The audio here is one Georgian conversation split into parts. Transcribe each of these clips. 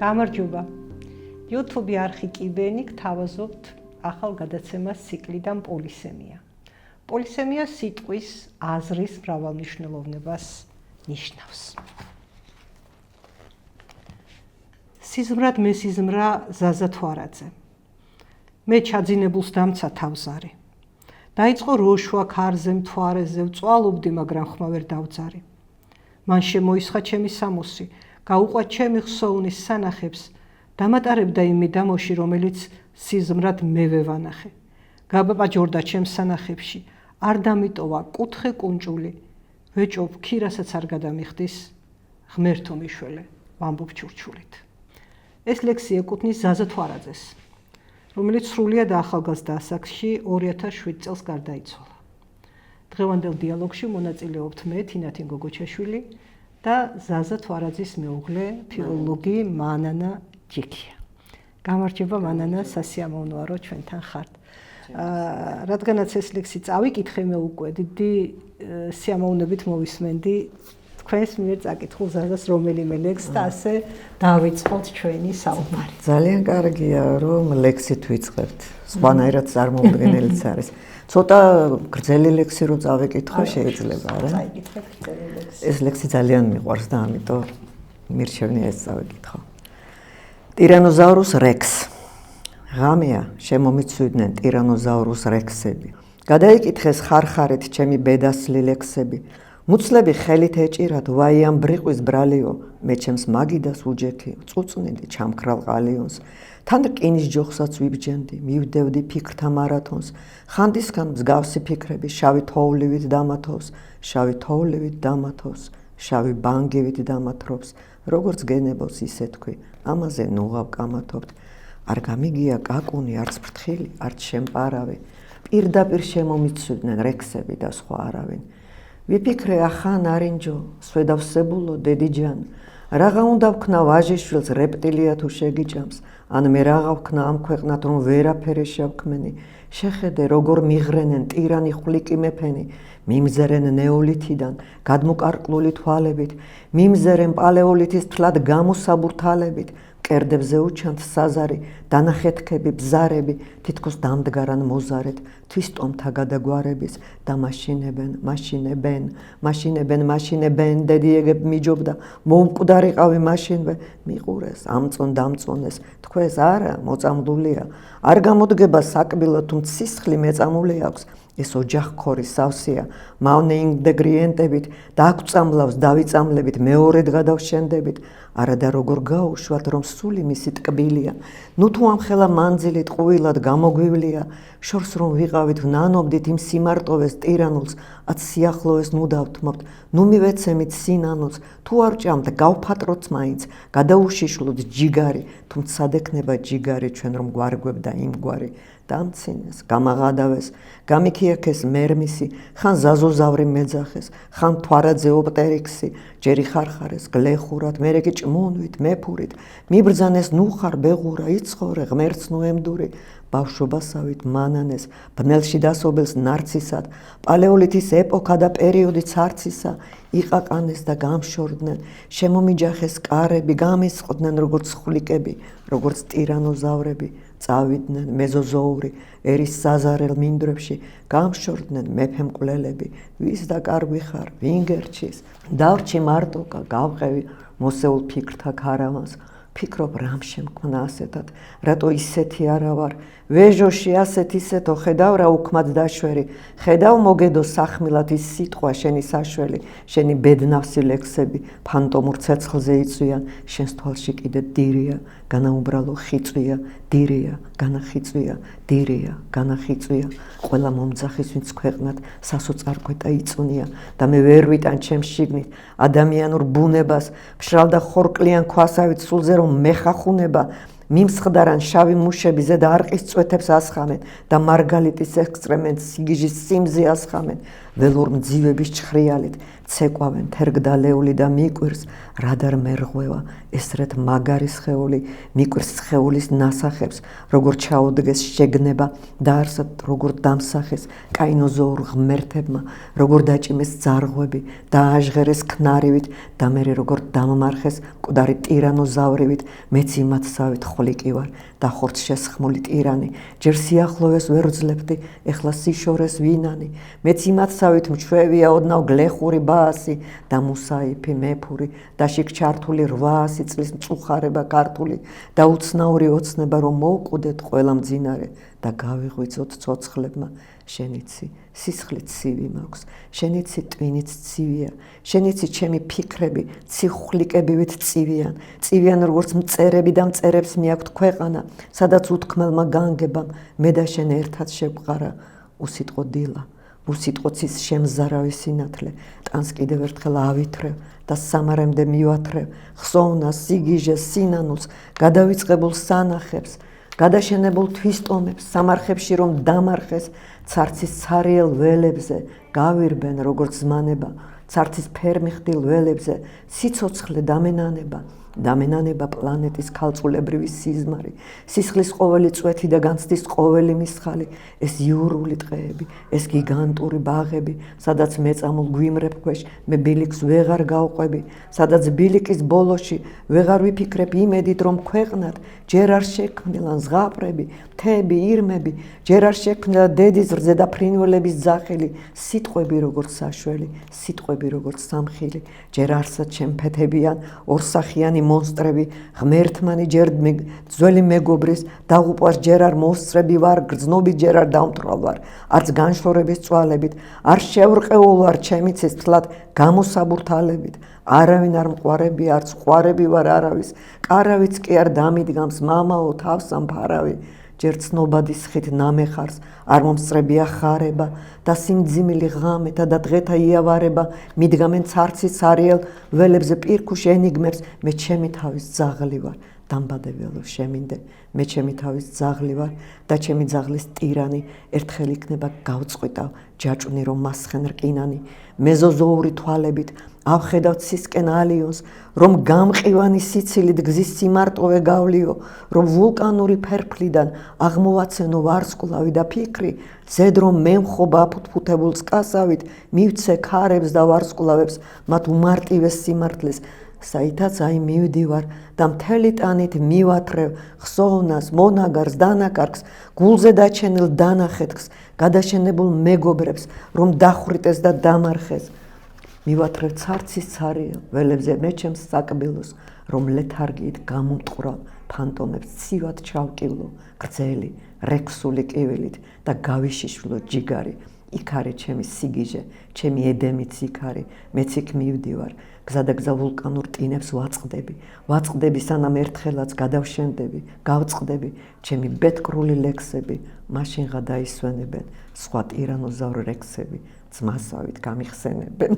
გამარჯობა. YouTube არხი კიბენი გთავაზობთ ახალ გადაცემას ციკლიდან პოლისემია. პოლისემია სიტყვის აზრის მრავალმნიშვნელოვნებას ნიშნავს. სიზმრად მესიზმრა ზაზა თვარაძე. მე ჩაძინებულს დამცა თავზარი. დაიწყო როშვა ქარზე მთვარეზე ვწვალობდი, მაგრამ ხმა ვერ დავძარი. მან შემოისხა ჩემი სამოსი, გაუყვა ჩემი ხსოვნის სანახებს, დამატარებდა იმ მიდამოში, რომელიც სიზმრად მე ვევანახე. გაბაჭორდა ჩემს სანახებში, არ დამიტოვა კუთხე კუნჭული, ვეჭობ ქირასაც არ გადამიხდის, ღმერთო მიშველე, ვამბობ ჩურჩულით. ეს ლექსი ეკუთვნის ზაზა თვარაძეს, რომელიც სრულიად ახალგაზრდა ასაკში 2007 წელს გარდაიცვალა. დღევანდელ დიალოგში მონაწილეობთ მე, თინათინ გოგოჩაშვილი და ზაზა თვარაძის მეუღლე, ფილოლოგი მანანა ჯიქია. გამარჯობა მანანა, სასიამოვნოა რომ ჩვენთან ხართ. რადგანაც ეს ლექსი წავიკითხე მე უკვე დიდი სიამოვნებით მოვისმენდი თქვენს მიერ წაკითხულ ზაზას რომელიმე ლექსს და ასე დავიწყოთ ჩვენი საუბარი. ძალიან კარგია რომ ლექსით ვიწყებთ. სხვანაირად წარმოუდგენელიც არის. ცოტა გრძელი ლექსი რო წავიკითხო შეიძლება, არა? წაიკითხეთ გრძელი ლექსი. ეს ლექსი ძალიან მიყვარს და ამიტომ მირჩევნია ეს წავიკითხო. ტირანოზავრუს რექს. ღამეა შემომიცვიდნენ ტირანოზავრუს რექსები. გადაიკითხეს ხარხარით ჩემი ბედასლი ლექსები. მუცლები ხელით ეჭირათ ვაიან ბრიყვის ბრალიო, მე ჩემს მაგიდას უჯექი, წუწნიდი ჩამქრალ ყალიონს. თან რკინის ჯოხსაც ვიბჯენდი, მივდევდი ფიქრთა მარათონს. ხანდისგან მსგავსი ფიქრები შავი თოვლივით დამათოვს, შავი თოვლივით დამათოვს, შავი ბანგივით დამათრობს. როგორც გენებოს ისე თქვი, ამაზე ნუღავ კამათობთ. არ გამიგია კაკუნი, არც ფრთხილი, არც შემპარავი. პირდაპირ შემომიცვიდნენ რექსები და სხვა არავინ. ვიფიქრე ახან არინჯო, სვედავსებულო დედიჯან. რაღა უნდა ვქნა ვაჟიშვილს რეპტილია თუ შეგიჭამს, ან მე რაღა ვქნა ამ ქვეყნად რომ ვერაფერი შევქმენი. შეხედე როგორ მიღრენენ ტირანი ხვლიკი მეფენი, მიმზერენ ნეოლითიდან გადმოკარკლული თვალებით, მიმზერენ პალეოლითის თლად გამოსაბურთალებით. კერდებზე უჩანთ საზარი, დანახეთქები, ბზარები, თითქოს დამდგარან მოზარეთ, თვისტომთა გადაგვარების და მაშინებენ, დედიეგებ მიჯობდა, მომკვდარიყავი მაშინვე, მიყურეს, ამწონ დამწონეს, თქვეს არა, მოწამლულია, არ გამოდგება საკბილო, თუ სისხლი მეწამული აქვს, ეს ოჯახქორი სავსეა, მავნე ინგრედიენტებით, დაგვწამლავს დავიწამლებით, მეორედ გადავშენდებით, არადა როგორ გაუშვათ, რომ სული მისი ტკბილია, ნუ თუ ამხელა მანძილით ყუილად გამოგვივლია, შორს რომ ვიყავით ვნანობდით იმ სიმარტოვეს ტირანულს, ათ სიახლოვეს ნუ დავთმობთ, ნუ მივეცემით სინანულს, თუ არ ჭამთ გავფატროთ მაინც, გადაუშიშვლოთ ჯიგარი, თუმცა სად-ექნება ჯიგარი ჩვენ რომ გვარგვებდა იმგვარი. დამცინეს, გამაღადავეს, გამიქიაქეს მერმისი, ხან ზაზოზავრი მეძახეს, ხან თვარაძე ოპტერიქსი, ჯერი ხარხარეს, გლეხურად, მერე კი ჭმუნვით, მეფურით, მიბრძანეს ნუხარ ბეღურა, იცხოვრე ღმერთს ნუ ემდური, ბავშვობასავით მანანეს, ბნელში დასობელს ნარცისად, პალეოლითის ეპოქა და პერიოდი ცარცისა, იყაყანეს და გამშორდნენ, შემომიჯახეს კარები, გამისყდნენ როგორც ხვლიკები, როგორც ტირანოზავრები, წავიდნენ მეზოზოური, ერის საზარელ მინდვრებში, გამშორდნენ მეფემკვლელები, ვის და კარგვი ხარ, ვინ გერჩის, დავრჩი მარტოკა, გავყევი მოსეულ ფიქრთა ქარავანს, ფიქრობ რამ შემქმნა ასეთად, რატო ისეთი არა ვარ, ვეჟოში ასეთ ისეთო, ხედავ რა უქმად დაშვერი, ხედავ მოგედო სახმილად ის სიტყვა შენი საშველი, შენი ბედნავსი ლექსები, ფანტომურ ცეცხლზე იწვიან, შენს თვალში კიდე დირია, განაუბრალო ხიწვია, დირია, განახიწვია, დირია, განახიწვია, ყველა მომძახის ვინც ქვეყნად სასოწარკვეტა იწვნია და მე ვერ ვიტან ჩემს შიგნით ადამიანურ ბუნებას, მშრალ და ხორკლიან ქვასავით სულზე რომ მეხახუნება, მიმსხდარან შავი მუშები ზედა არყის წვეთებს ასხამენ და მარგალიტის ექსტრემენტს სიგიჟის სიმზე ასხამენ. ველურ მძივების ჩხრიალით ცეკვავენ თერგდალეული და მიკვირს რადარ მერღვევა ესრეთ მაგარი სხეული მიკვირს სხეულის ნასახებს როგორ ჩაუდგეს შეგნება და არსად როგორ დამსახეს კაინოზოურ ღმერთებმა როგორ დაჭიმეს ძარღვები და აჟღერეს ქნარივით და მერე როგორ დამმარხეს მკვდარი ტირანოზავრივით მეც იმათსავით ხვლიკი ვარ და ხორც შესხმული ტირანი ჯერ სიახლოვეს ვერ ვძლებდი ეხლა სიშორეს ვინანი მეც იმათსავით მჩვევია ოდნავ გლეხური ბაასი და მუსაიფი მეფური და შიგ ჩართული 800 წლის მწუხარება ქართული და უცნაური ოცნება რომ მოვკვდეთ ყველა მძინარე და გავიღვიძოთ ცოცხლებმა შენიცი სისხლით ცივი მაქვს შენიცი ტვინით ცივია შენიცი ჩემი ფიქრები ციხვლიკებივით წივიან როგორც მწერები და მწერებს მიაქვთ ქვეყანა სადაც უთქმელმა განგებამ მე და შენ ერთად შევყარა უსიტყო დილა უსიტყოცის შემზარავი სინათლე ტანს კიდევ ერთხელ ავითრევ და სამარემდე მივათრევ ხსოვნას სიგიჟეს სინანულს გადავიწყებულ სანახებს გადაშენებულ თვისტომებს სამარხებში რომ დამარხეს ცარცის ცარიელ ველებზე გავირბენ როგორც ზმანება ცარცის ფერმიხდილ ველებზე სიცოცხლე დამენანება პლანეტის ქალწულებრივი სიზმარი სისხლის ყოველი წვეთი და განცდის ყოველი მისხალი ეს იურული ტყეები ეს გიგანტური ბაღები სადაც მეწამულ გვიმრებ ქვეშ მე ბილიკს ვეღარ გავყვები სადაც ბილიკის ბოლოში ვეღარ ვიფიქრებ იმედით რომ ქვეყნად ჯერ არ შექმნილან ზღაპრები მთები ირმები ჯერ არ შექმნილა დედის რძე და ფრინველების ძახილი სიტყვები როგორც საშველი სიტყვები როგორც სამხილი ჯერ არსად შემფეთებიან ორსახიანი მონსტრები ღმერთმანი ჯერ ძველი მეგობრის დაღუპვას ჯერ არ მოსწრები ვარ გრძნობით ჯერ არ დამტვრალ ვარ არც განშორების წვალებით არ შევრყეულ ვარ ჩემი ცისთლად გამოსაბურთალებით არავინ არ მყوارები არც ყوارები ვარ არავის კარავიც კი არ დამიდგამს მამაო თავს ამფარავი ჯერ ცნობადის ხით ნამეხარს არ მომსწრებია ხარება და სიმძიმილი ღამეთა და დღეთა იავარება მიდგამენ ცარცის არიელ ველებზე პირქუშ ენიგმებს მე ჩემი თავის ძაღლი ვარ დამბადებელო შემინდე მე ჩემი თავის ძაღლი ვარ და ჩემი ძაღლის ტირანი ერთხელ იქნება გავწყვიტავ ჯაჭვნი რომ მასხენ რკინანი მეზოზოური თვალებით ავხედავ ცისკენ ალიონს რომ გამყივანი სიცილით გზის სიმარტოვე გავლიო რომ ვულკანური ფერფლიდან აღმოვაცენო ვარსკვლავი და ფიქრი ზედ რომ მემხობა აფუთფუთებულ სკასავით მივცე ქარებს და ვარსკვლავებს მათ უმარტივეს სიმართლეს საითაც აი მივდივარ და მთელი ტანით მივათრევ ხსოვნას მონაგარს დანაკარგს გულზე დაჩენილ დანახეთქს გადაშენებულ მეგობრებს რომ დახვრიტეს და დამარხეს მივათრევ ცარცის ცარიელ ველებზე მე ჩემს საკბილოს რომ ლეთარგიით გამომტყვრა ფანტომებს ცივად ჩავკილო გრძელი რექსული კივილით და გავიშიშვლო ჯიგარი იქ არის ჩემი სიგიჟე ჩემი ედემიც იქ არის მეც იქ მივდივარ გზადაგზა ვულკანურ ტინებს ვაწყდები სანამ ერთხელაც გადავშენდები გავწყდები ჩემი ბეთკრული ლექსები მაშინღა დაისვენებენ სხვა ტირანოზავრ რექსები ძმასავით გამიხსენებენ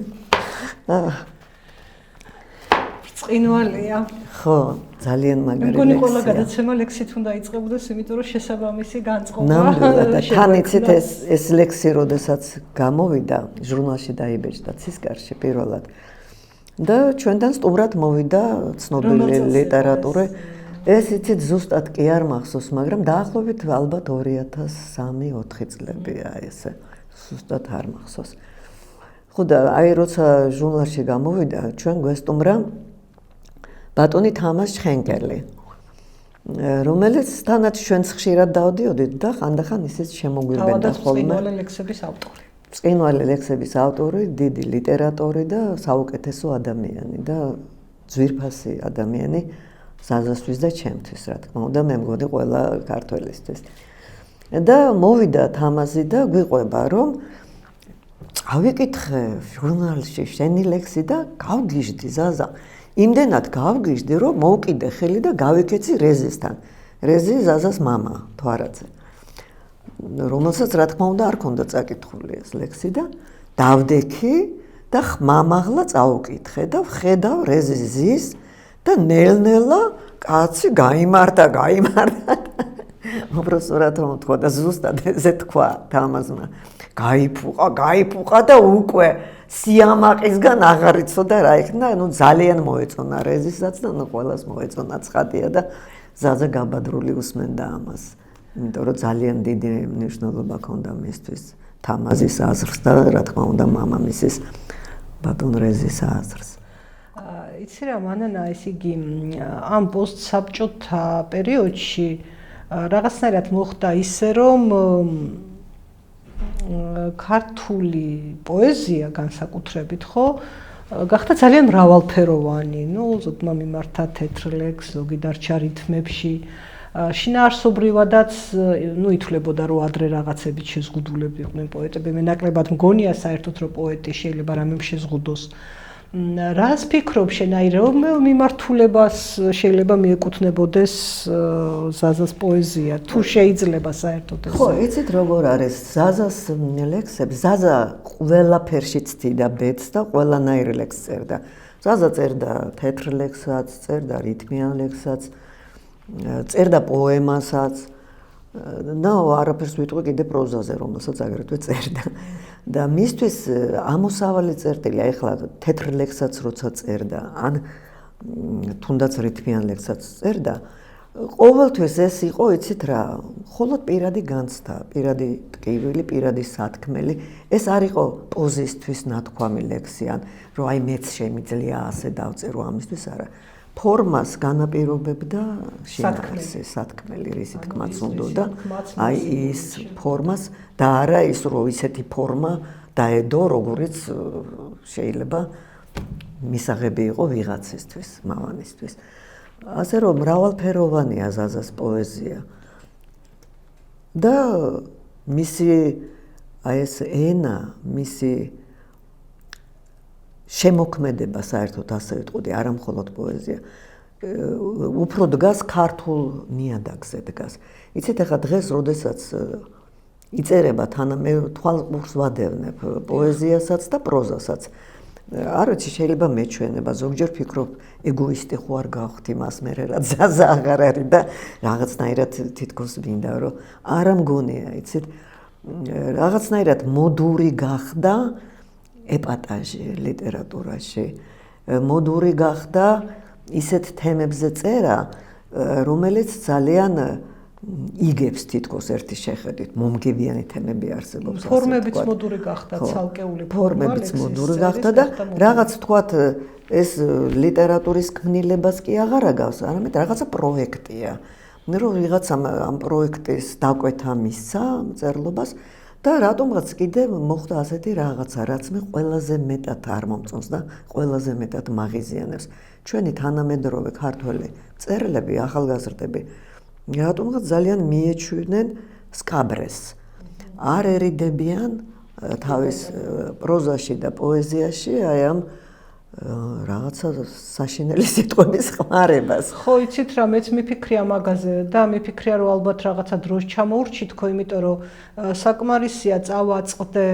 ბრწყინვალეა ხო ძალიან მაგარი ლექსია მგონი ყველა გადაცემა ლექსით უნდა იწყებოდეს იმიტომ რომ შესაბამისი განწყობა ნამდვილად და თან იცით ეს ლექსი როდესაც გამოვიდა ჟურნალში დაიბეჭდა ცისკარში პირველად და ჩვენთან სტუმრად მოვიდა ცნობილი ლიტერატურა ეს იცით ზუსტად კი არ მახსოვს მაგრამ დაახლოებით ალბათ 2003-4 წლებია ესე ზუსტად არ მახსოვს ხო და აი როცა ჟურნალში გამოვიდა ჩვენ გვესტუმრა ბატონი თამაზ შხენკელი რომელიც თანაც ჩვენც ხშირად დავდიოდით და ხანდახან ისიც შემოგვირბენდა ხოლმე წყინვალე ლექსების ავტორი, დიდი ლიტერატორი და საუკეთესო ადამიანი და ძვირფასი ადამიანი საზასთვის და ჩემთვის, რა თქმა უნდა, მე მგონი ყველა ქართველისთვის. და მოვიდა თამაზი და გვიყვება, რომ წავიკითხე ჟურნალში შენი ლექსი და გავგიჟდი ზაზა. იმდენად გავგიჟდი, რომ მოვკიდე ხელი და გავიქეცი რეზისთან. რეზი ზაზას მამა, თვარაძე. რომელსაც რა თქმა უნდა არ ქონდა წაკითხული ეს ლექსი და დავდექი და ხმამაღლა წავუკითხე და ვხედავ რეზის ზის და ნელ-ნელა კაცი გაიმართა უბრალოდ რომ თქვა და ზუსტად ესე თქვა თამაზმა. გაიფუყა და უკვე სიამაყისგან აღარ იცოდა რა იქნა, ძალიან მოეწონა რეზისაც და ყველას მოეწონა ცხადია და ზაზა გაბადრული უსმენდა ამას. იმიტომ რომ ძალიან დიდი მნიშვნელობა ჰქონდა მისთვის თამაზის აზრს და რა თქმა უნდა მამამისის ბატონ რეზის აზრს. იცი რა მანანა ეს იგი ამ პოსტსაბჭოთა პერიოდში რაღაცნაირად მოხდა ისე რომ ქართული პოეზია განსაკუთრებით ხო გახდა ძალიან მრავალფეროვანი. ზოგმა მიმართა თეთრ ლექსს, ზოგი დარჩა რითმებში. შინაარსობრივადაც ითვლებოდა რომ ადრე რაღაცებით შეზღუდულები იყვნენ პოეტები. მე ნაკლებად მგონია საერთოდ რომ პოეტი შეიძლება რამემ შეზღუდოს. რას ფიქრობ შენ აი რომ მიმართულებას შეიძლება მიეკუთვნებოდეს ზაზას პოეზია თუ შეიძლება საერთოდ ეს ხო იცით როგორ არის ზაზას ლექსები ზაზა ყველაფერში ცდიდა ბედს და ყველანაირ ლექსს წერდა ზაზა წერდა თეთრ ლექსსაც წერდა რითმიან ლექსსაც წერდა პოემასაც არაფერს ვიტყვი კიდე პროზაზე რომელსაც აგრეთვე წერდა და მისთვის ამოსავალი წერტილი ეხლა თეთრ ლექსსაც როცა წერდა ან თუნდაც რითმიან ლექსსაც წერდა ყოველთვის ეს იყო იცით რა მხოლოდ პირადი განცდა პირადი ტკივილი პირადი სათქმელი ეს არ იყო პოზისთვის ნათქვამი ლექსი ან რომ აი მეც შემიძლია ასე დავწერო ამისთვის არა ფორმას განაპირობებდა შინაარსი სათქმელი რისი თქმაც უნდოდა აი ის ფორმას და არა ის რომ ისეთი ფორმა დაედო როგორიც შეიძლება მისაღები იყო ვიღაცისთვის მამანისთვის ასე რომ მრავალფეროვანია ზაზას პოეზია და მისი აი ეს ენა მისი შემოქმედება საერთოდ ასე ვიტყოდი არა მხოლოდ პოეზია უფრო დგას ქართულ ნიადაგზე დგას იცით ახლა დღეს როდესაც იწერება თანამე თვალყურს ვადევნებ პოეზიასაც და პროზასაც არ ვიცი შეიძლება მეჩვენება ზოგჯერ ფიქრობ ეგოისტი ხო არ გავხდი მას მე რა ზაზა აღარ არის და რაღაცნაირად თითქოს მინდა რომ არა მგონია იცით რაღაცნაირად მოდური გახდა ეპატაჟი ლიტერატურაში მოდური გახდა ისეთ თემებზე წერა რომელიც ძალიან იგებს თითქოს ერთი შეხედვით მომგებიანი თემები არსებობს ფორმებიც მოდური გახდა ცალკეული ფორმებიც მოდური გახდა და რაღაც თქვათ ეს ლიტერატურის ქმნილებას კი აღარ აგავს არამედ რაღაცა პროექტია რომ ვიღაცამ ამ პროექტის დაკვეთა მისცა მწერლობას და რატომღაც კიდე მოხდა ასეთი რაღაცა რაც მე ყველაზე მეტად არ მომწონს და ყველაზე მეტად მაღიზიანებს ჩვენი თანამედროვე ქართველი მწერლები ახალგაზრდები რატომღაც ძალიან მიეჩვენენ სკაბრეს არ ერიდებიან თავის პროზაში და პოეზიაში აი ამ რაღაცა საშინელი სიტყვების ხმარებას ხო იცით რა მეც მიფიქრია მაგაზე და მიფიქრია რომ ალბათ რაღაცა დროს ჩამოურჩი თქო იმიტომ რომ საკმარისია წავაწყდე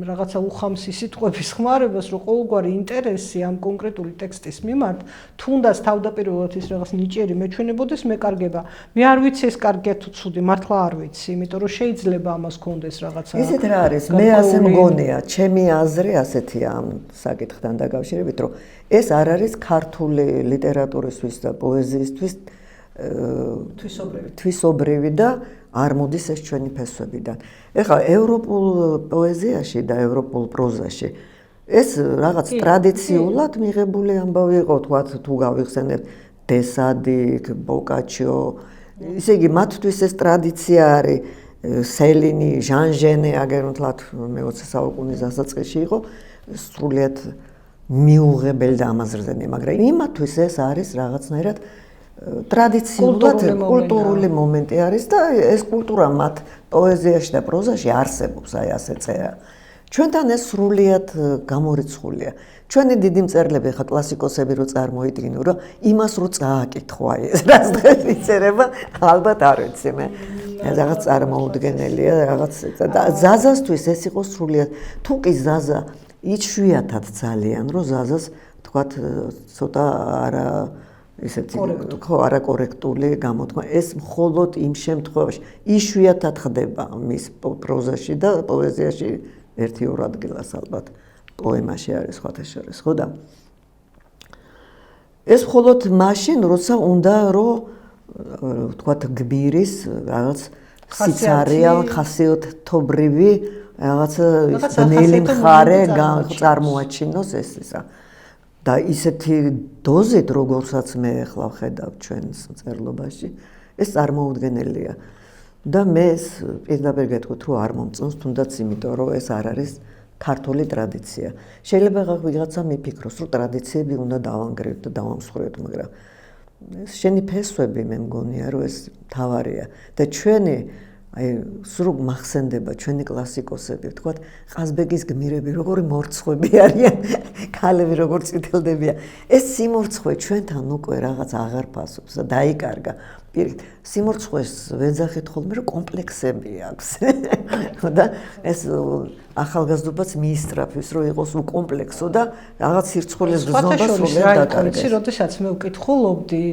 რაღაცა უხამსი სიტყვების ხმარებას რომ ყოველგვარი ინტერესი ამ კონკრეტული ტექსტის მიმართ თუნდაც თავდაპირველად ის რაღაც ნიჭიერი მეჩვენებოდეს მეკარგება მე არ ვიცი ეს კარგია თუ ცუდი მართლა არ ვიცი იმიტომ რომ შეიძლება ამას კონდეს რაღაცა ისეთ რა არის მე ასე მგონია ჩემი აზრი ასეთია ამ საკითხთან დაკავშირებით რომ ეს არ არის ქართული ლიტერატურისთვის და პოეზიისთვის თვისობრივი და არ მოდის ეს ჩვენი ფესვებიდან. ეხლა ევროპულ პოეზიაში და ევროპულ პროზაში ეს რაღაც ტრადიციულად მიღებული ამბავი იყო, თქვათ თუ გავიხსენებთ დესადი, ბოკაჩიო, ისე იგი მათთვის ეს ტრადიცია არის სელინი, ჟან ჟენე, აგერუნთლად მე-20 საუკუნის დასაწყისში იყო სრულიად მიუღებელი და ამაზრდენი, მაგრამ იმათთვის ეს არის რაღაცნაირად ტრადიციულად კულტურული მომენტი არის და ეს კულტურა მათ პოეზიაში და პროზაში არსებობს, აი ასე წერა. ჩვენთან ეს სრულიად გამორიცხულია. ჩვენი დიდი მწერლები ხა კლასიკოსები რო წარმოიდგინო, რომ იმას რო წააკითხვა ეს რაც დღეს იწერება, ალბათ არ ვიცი მე. რაღაც წარმოუდგენელია, რაღაც ზაზასთვის ეს იყო სრულიად თუ კი ზაზა იშვიათად ძალიან რომ ზაზას თქვათ ცოტა არა ისეთი ხო არაკორექტული გამოთქმა. ეს მხოლოდ იმ შემთხვევაში იშვიათად ხდება მის პროზაში და პოეზიაში 1-2 ადგილას ალბათ პოემაში არის სხვათა შორის, ხო და ეს მხოლოდ მაშინ, როცა უნდა რომ ვთქვათ გბირის რაღაც სიცარიალ ხასიათობრივი რაღაც ბნელი მხარე წარმოაჩინოს ეს ისა და ისეთი დოზით როგორცაც მე ახლა ვხედავ ჩვენს მწერლობაში ეს წარმოუდგენელია და მე პირდაპირ გეტყვით რომ არ მომწონს თუნდაც იმიტომ რომ ეს არ არის ქართული ტრადიცია შეიძლება ვიღაცა მიფიქროს რომ ტრადიციები უნდა დავანგრევთ და დავამსხვრევთ მაგრამ შენი ფესვები მე მგონია რომ ეს თავარია და ჩვენი აი სულ მახსენდება ჩვენი კლასიკოსები ვთქვათ ყაზბეგის გმირები როგორი მორცხვები არიან ქალები როგორ წითელდებიან ეს სიმორცხვე ჩვენთან უკვე რაღაც აღარ ფასობს და დაიკარგა პირით სიმორცხვეს ვეძახით ხოლმე რომ კომპლექსები აქვს და ეს ახალგაზრდობაც მიისწრაფებს რომ იყოს უკომპლექსო და რაღაც სირცხვილის გზნობას სულიდან დაკარგეს. როდესაც მე ვკითხულობდი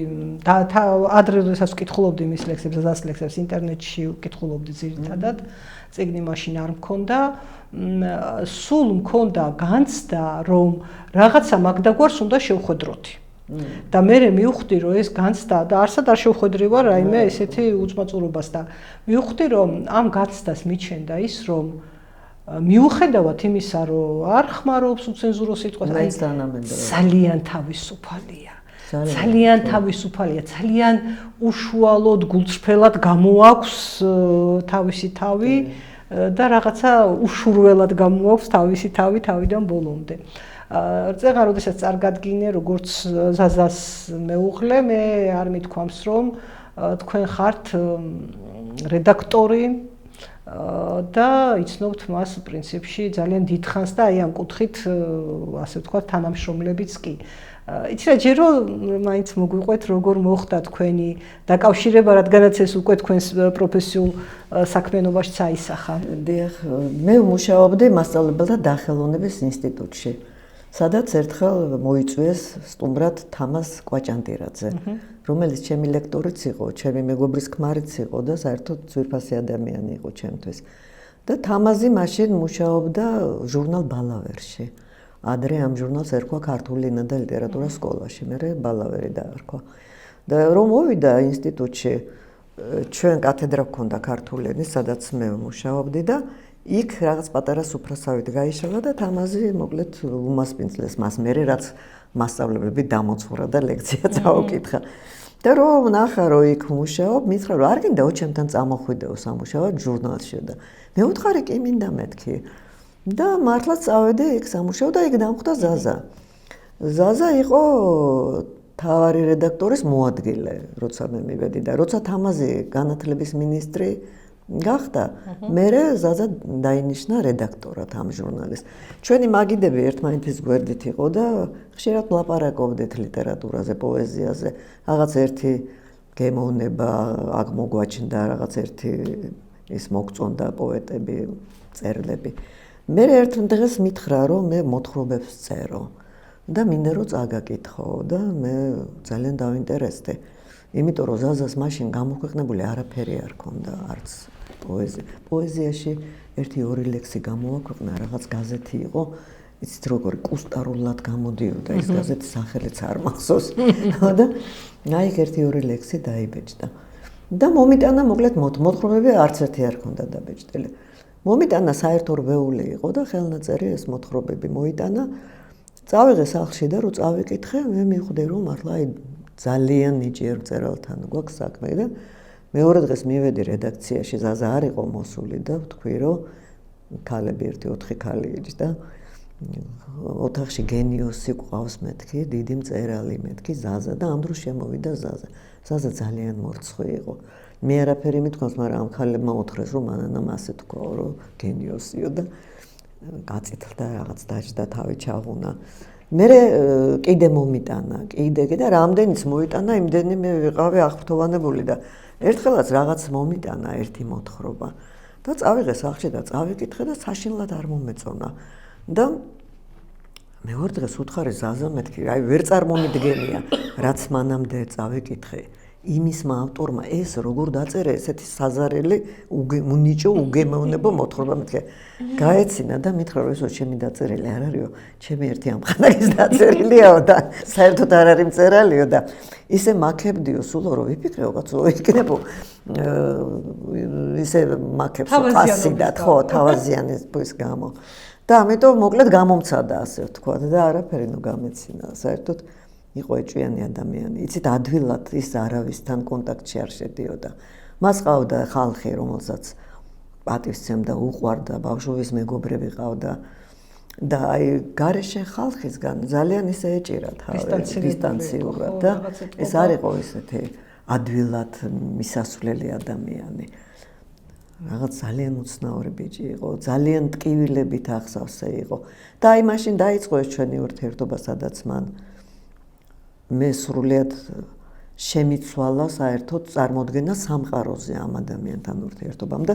და ადრე როდესაც ვკითხულობდი მის ლექსებს, ზას ლექსებს ინტერნეტში ვკითხულობდი ძირითადად, წიგნი მაშინ არ მქონდა, სულ მქონდა განცდა რომ რაღაცა მაგდაგვარს უნდა შევხვედროთი. და მე მივხვდი რომ ეს განცდა და არსად არ შევხვედრი ვარ რაიმე ესეთი უწმაწურობას და მივხვდი რომ ამ განცდას მიჩენდა ის რომ მიუხედავად იმისა რომ არ ხმარობს უცენზურო სიტყვას აი ძალიან თავისუფალია ძალიან უშუალოდ გულწრფელად გამოაქვს თავისი თავი და რაღაცა უშურველად გამოაქვს თავისი თავი თავიდან ბოლომდე წეღა როდესაც წარგადგინე როგორც ზაზას მეუღლე მე არ მithქვამს რომ თქვენ ხართ რედაქტორი და იცნობთ მას პრინციპში ძალიან დიდხანს და აი ამ კუთხით ასე ვთქვათ თანამშრომლებიც კი იცი რა ჯერო მაინც მოგვიყვეთ როგორ მოხდა თქვენი დაკავშირება რადგანაც ეს უკვე თქვენს პროფესიულ საქმიანობაში წაისახა დიახ მე ვმუშაობდი მასწავლებელთა დახელოვნების ინსტიტუტში სადაც ერთხელ მოიწვიეს სტუმრად თამაზ კვაჭანტირაძე რომელიც ჩემი ლექტორიც იყო, ჩემი მეგობრის ქმარიც იყო და საერთოდ ძვირფასი ადამიანი იყო ჩემთვის. და თამაზი მაშინ მუშაობდა ჟურნალ ბალავერში. ადრე ამ ჟურნალს ერქვა ქართული ენა და ლიტერატურა სკოლაში, მე ბალავერი დაარქვა. და რომ მოვიდა ინსტიტუტში, ჩვენ კათედრა გქონდა ქართული ენის, სადაც მე მუშაობდი და იქ რაღაც პატარა სუფრასავით გაიშალა და თამაზი მოკლედ უმასპინძლეს მას მე რაც მასწავლებლები დამოწურა და ლექცია წაუკითხა. და რომ ნახა რომ იქ მუშაობ, მითხრა რომ არ გინდა ჩემთან წამოხვიდეო სამუშაოდ ჟურნალში და მე უთხარი კი მინდა მეთქი. და მართლაც წავედი იქ სამუშაოდ და იქ დამხვდა ზაზა. ზაზა იყო თავარი რედაქტორის მოადგილე, როცა მე მივედი და როცა თამაზი განათლების მინისტრი გახდა, მე ზაზა დაინიშნა რედაქტორად ამ ჟურნალის. ჩვენი მაგიდები ერთმანეთის გვერდით იყო და ხშირად ვლაპარაკობდით ლიტერატურაზე, პოეზიაზე, რაღაც ერთი გემოვნება აღმოგვაჩნდა, რაღაც ერთი ის მოგწონდა პოეტები, წერლები. მე ერთ დღეს მითხრა, რომ მე მოთხრობებს წერო და მინდა რომ წაგაკითხო და მე ძალიან დავინტერესდი. იმიტომ რომ ზაზას მაშინ გამოქვეყნებული არაფერი არ ქონდა, არც პოეზიაში 1-2 ლექსი გამოაქვეყნა, რაღაც გაზეთი იყო, იცით როგორი კუსტარულად გამოდიოდა ის გაზეთი სახელიც არ მახსოვს. და აი 1-2 ლექსი დაიბეჭდა. და მომიტანა მოკლედ მოთხრობები არც ერთი არ ქონდა დაბეჭდილი. მომიტანა საერთო რვეული იყო და ხელნაწერი ეს მოთხრობები მოიტანა. წავიღე სახლში და რო წავიკითხე, მე მივხვდი რომ მართლა აი ძალიან ნიჭიერ მწერალთან გვაქვს საქმე და მეორე დღეს მივედი რედაქციაში, ზაზა არ იყო მოსული და ვთქვი რომ ქალები 1-4 ქალი იჯ და ოთახში გენიოსი ყავს მეთქი, დიდი მწერალი მეთქი ზაზა და ამ დროს შემოვიდა ზაზა. ზაზა ძალიან მორცხვი იყო. მე არაფერი მithქვამს, მაგრამ ამ ქალებმა უთხრეს რომ მანანამ ასე თქვა რომ გენიოსიო და გაწითლდა რაღაც დაჭდა თავი ჩაღუნა. მე კიდე მომიტანა, კიდე და რამდენიც მოიტანა, იმდენი მე ვიყავი აღფრთოვანებული და ერთხელაც რაღაც მომიტანა ერთი მოთხრობა და წავიღე სახლში და წავიკითხე და საშინლად არ მომეწონა. და მეორე დღეს უთხარი ზაზა მეთქი, აი ვერ წარმომიდგენია, რაც მანამდე წავიკითხე. იმისმა ავტორმა ეს როგორ დაწერა ესეთი საზარელი უნიჭო უგემოვნებო მოთხრობა მეთქე. გაეცინა და მითხრა რომ ესო ჩემი დაწერილი არ არისო, ჩემი ერთი ამხანაგის დაწერილიაო და საერთოდ არ არის მწერალიო და ისე მაქებდიო სულ რომ ვიფიქრე უკაცო იქნებო ისე მაქებს ყასიდათ ხო თავაზიანების გამო. და ამიტომ მოკლედ გამომცადა ასე ვთქვა და არაფერი ნუ გამეცინა საერთოდ იყო ეჭვიანი ადამიანი. იცით ადვილად ის არავისთან კონტაქტში არ შედიოდა. მას ყავდა ხალხი, რომელსაც პატივსცემდა, უყვარდა, ბავშვობის მეგობრები ყავდა და აი გარეშე ხალხისგან ძალიან ისე ეჭირა თავი, დისტანციურად და ეს არ იყო ისეთი ადვილად მისასვლელი ადამიანი. რაღაც ძალიან უცნაური ბიჭი იყო, ძალიან ტკივილებით ახსავსე იყო. და აი მაშინ დაიწყო ეს ჩვენი ურთიერთობა, სადაც მან მე სრულიად შემიცვალა საერთოდ წარმოდგენა სამყაროზე ამ ადამიანთან ურთიერთობამ და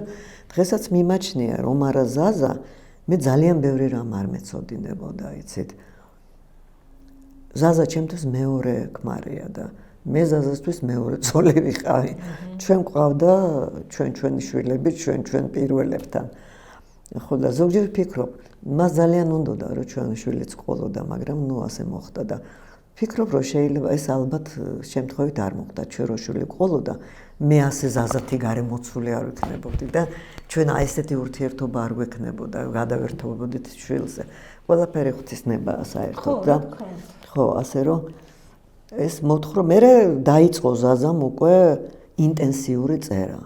დღესაც მიმაჩნია რომ არა ზაზა მე ძალიან ბევრი რამ არ მეცოდინებოდა იცით ზაზა ჩემთვის მეორე ქმარია და მე ზაზასთვის მეორე ცოლი ვიყავი ჩვენ გვყავდა ჩვენი შვილები ჩვენ პირველებთან ხო და ზოგჯერ ვფიქრობ მას ძალიან უნდოდა რომ ჩვენი შვილიც ყოლოდა მაგრამ ნუ ასე მოხდა და ფიქრობ რომ შეიძლება ეს ალბათ შემთხვევით არ მოხდა ჩვენ რო შვილი ყოლოდა მე ასე ზაზათი გარემოცული არ ვიქნებოდი და ჩვენ აი ესეთი ურთიერთობა არ გვექნებოდა გადავერთოვებოდით შვილზე ყველაფერი ღვთისნებაა საერთოდ და ხო ასე რომ ეს მოთხოვ მე დაიწყო ზაზამ უკვე ინტენსიური წერა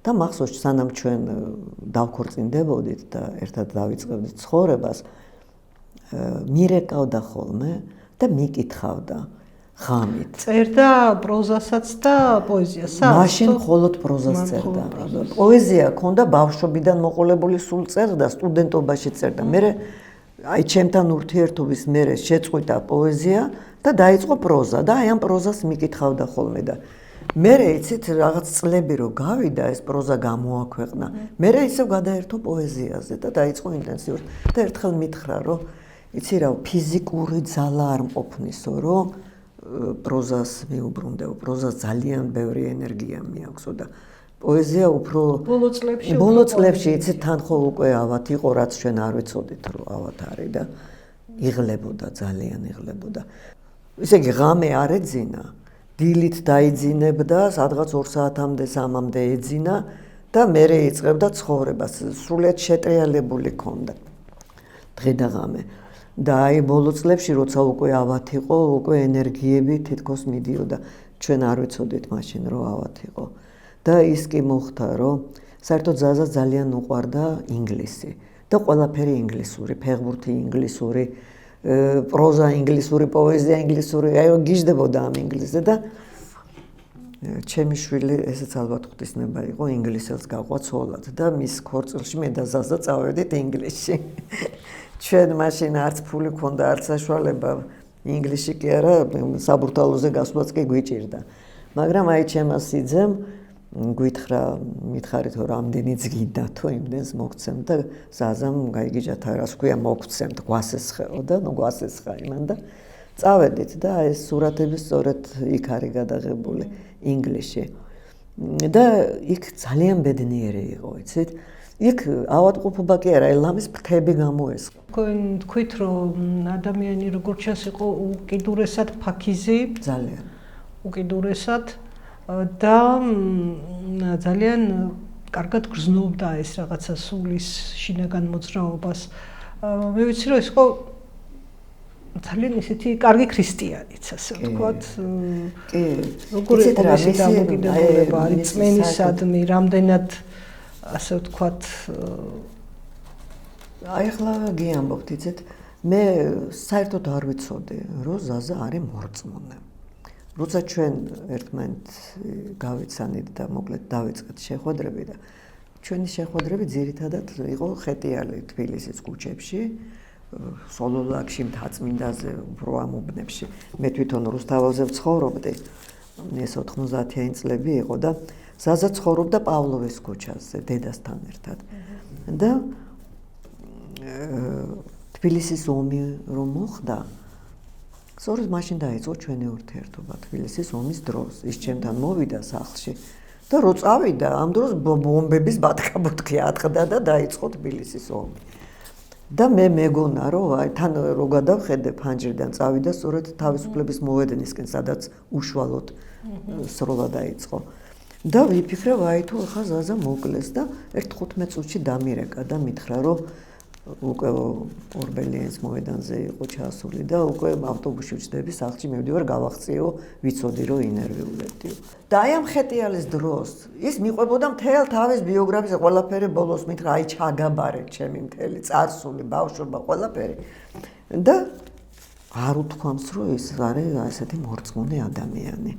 და მახსოვს სანამ ჩვენ დავქორწინდებოდით და ერთად დავიწყებდით ცხოვრებას მირეკავდა ხოლმე და მიკითხავდა ხამით. წერდა პროზასაც და პოეზიასაც? მაშინ მხოლოდ პროზას წერდა. პოეზია ქონდა ბავშვობიდან მოყოლებული სულ წერდა, სტუდენტობაში წერდა. მე აი ჩემთან ურთიერთობის მერე შეწყვიტა პოეზია და დაიწყო პროზა და აი ამ პროზას მიკითხავდა ხოლმე და მე იცით რაღაც წლები რო გავიდა ეს პროზა გამოაქვეყნა. მე ისევ გადაერთო პოეზიაზე და დაიწყო ინტენსიური და ერთხელ მითხრა რომ იცი რა ფიზიკური ძალა არ მყოფნისო რომ პროზას მიუბრუნდეო პროზას ძალიან ბევრი ენერგია მიაქვსო და პოეზია უფრო ბოლო წლებში იცით თან ხო უკვე ავათ იყო რაც ჩვენ არ ვიცოდით რომ ავათ არის და იღლებოდა ძალიან იღლებოდა ესე იგი ღამე არ ეძინა დილით დაიძინებდა სადღაც 2 საათამდე 3-მდე ეძინა და მერე იწყებდა ცხოვრებას სრულიად შეტრიალებული ქონდა დღე და ღამე და აი ბოლო წლებში როცა უკვე ავათ იყო, უკვე ენერგიები თითქოს მიდიოდა. ჩვენ არ ვიცოდით მაშინ რომ ავათ იყო. და ის კი მოხდა, რომ საერთოდ ზაზას ძალიან უყვარდა ინგლისი და ყველაფერი ინგლისური, ფეხბურთი ინგლისური, პროზა ინგლისური, პოეზია ინგლისური, აი გიждდებოდა ამ ინგლისზე და ჩემი შვილი ესეც ალბათ ღვთისნება იყო, ინგლისელს გაყვა ცოლად და მის ქორწილში მე და ზაზა წავედით ინგლისში. ჩვენ მაშინ არც ფული ქონდა, არც საშუალება ინგლისში კი არა, საბურთალოზე გასვლაც კი გვიჭირდა. მაგრამ აი ჩემმა სიძემ გვითხრა, მითხარით რომ რამდენიც გინდა თუ იმდენს მოგცემ და ზაზამ გაიგიჯათ რას ქვია მოგცემთ, გვასესხეო და ნუ გვასესხა იმან და წავედით და ეს სურათები სწორედ იქ არის გადაღებული ინგლისში. და იქ ძალიან ბედნიერი იყო, იცით? იქ ავადმყოფობა კი არა, ლამის ფრთები გამოესხა. თქვით რომ ადამიანი როგორც ჩანს იყო უკიდურესად ფაქიზი, ძალიან. უკიდურესად და ძალიან კარგად გრძნობდა ეს რაღაცა სულის შინაგან მოძრაობას. მე ვიცი რომ ის იყო ძალიან ისეთი კარგი ქრისტიანიც, ასე ვთქვათ. კი. როგორი ეს დამოკიდებულება არის წმენისადმი, რამდენად ასე ვთქვათ აი ახლა გიამბობთ იცით მე საერთოდ არ ვიცოდი რომ ზაზა არის მორწმუნე როცა ჩვენ ერთმანეთ გავიცანით და მოკლედ დავიწყეთ შეხვედრები და ჩვენი შეხვედრები ძირითადად იყო ხეტიალი თბილისის ქუჩებში სოლოლაკში მთაწმინდაზე უფრო ამ უბნებში მე თვითონ რუსთაველზე ვცხოვრობდი ეს 90-იანი წლები იყო და ზაზა ცხოვრობდა პავლოვის ქუჩაზე დედასთან ერთად და თბილისის ომი რომ მოხდა, სწორედ მაშინ დაიწყო ჩვენი ურთიერთობა თბილისის ომის დროს. ის ჩემთან მოვიდა სახლში და რო წავიდა, ამ დროს ბომბების ბათქაბუთქი ატყდა და დაიწყო თბილისის ომი. და მე მეგონა რომ თან რო გადავხედე ფანჯრიდან წავიდა სწორედ თავისუფლების მოედნისკენ, სადაც უშუალოდ სროლა დაიწყო. და ვიფიქრე, თუ ახლა ზაზა მოკლეს და ერთ 15 წუთში დამირეკა და მითხრა რომ უკვე ორბელიანის მოედანზე იყო ჩასული და უკვე ავტობუსში ვჯდები სახლში მივდივარ, გავახციო, ვიცოდი რომ ინერვიულებდიო. და აი ამ ხეტიალის დროს ის მიყვებოდა მთელ თავის ბიოგრაფიაზე ყველაფერი, ბოლოს მითხრა აი ჩაგაბარეთ ჩემი მთელი წარსული, ბავშვობა, ყველაფერი. და არ უთქვამს რომ ის არის ასეთი მორწმუნე ადამიანი.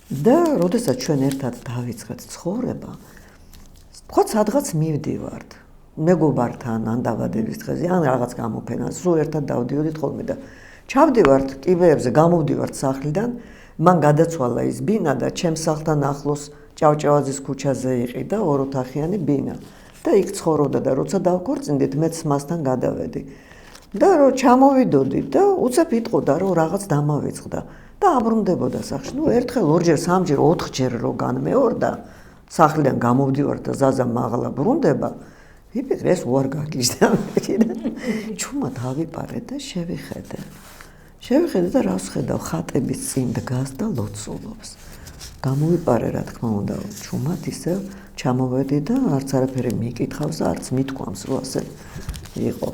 და როდესაც ჩვენ ერთად დავიწყეთ ცხოვრება, თქვა სადღაც მივდივართ მეგობართან ან დაბადების დღეზე, ან რაღაც გამოფენას, სულ ერთად დავდიოდით ხოლმე და ჩავდივართ კიბეებზე, გამოვდივართ სახლიდან, მან გადაცვალა ის ბინა და ჩემს სახლთან ახლოს ჭავჭავაძის ქუჩაზე იყიდა ოროთახიანი ბინა და იქ ცხოვრობდა და როცა დავქორწინდით, მეც მასთან გადავედი. და რო ჩამოვიდოდი და უცებ იტყოდა რომ რაღაც დამავიწყდა და აბრუნდებოდა სახლში. ნუ ერთხელ, ორჯერ, სამჯერ, 4ჯერ რო განმეორდა, სახლიდან გამოვდივართ და ზაზა მაღლა ბრუნდება. ვიფიქრე ეს უარ გაგიჟდა და ჩუმა დავიპარე და შევიხედე. შევიხედე და რას ხედავ, ხატების წინ დგას და ლოცულობს. გამოვიპარე რა თქმა უნდა ჩუმად ისე ჩამოვედი და არც არაფერი მიკითხავს და არც მithქვამს რომ ასე იყო.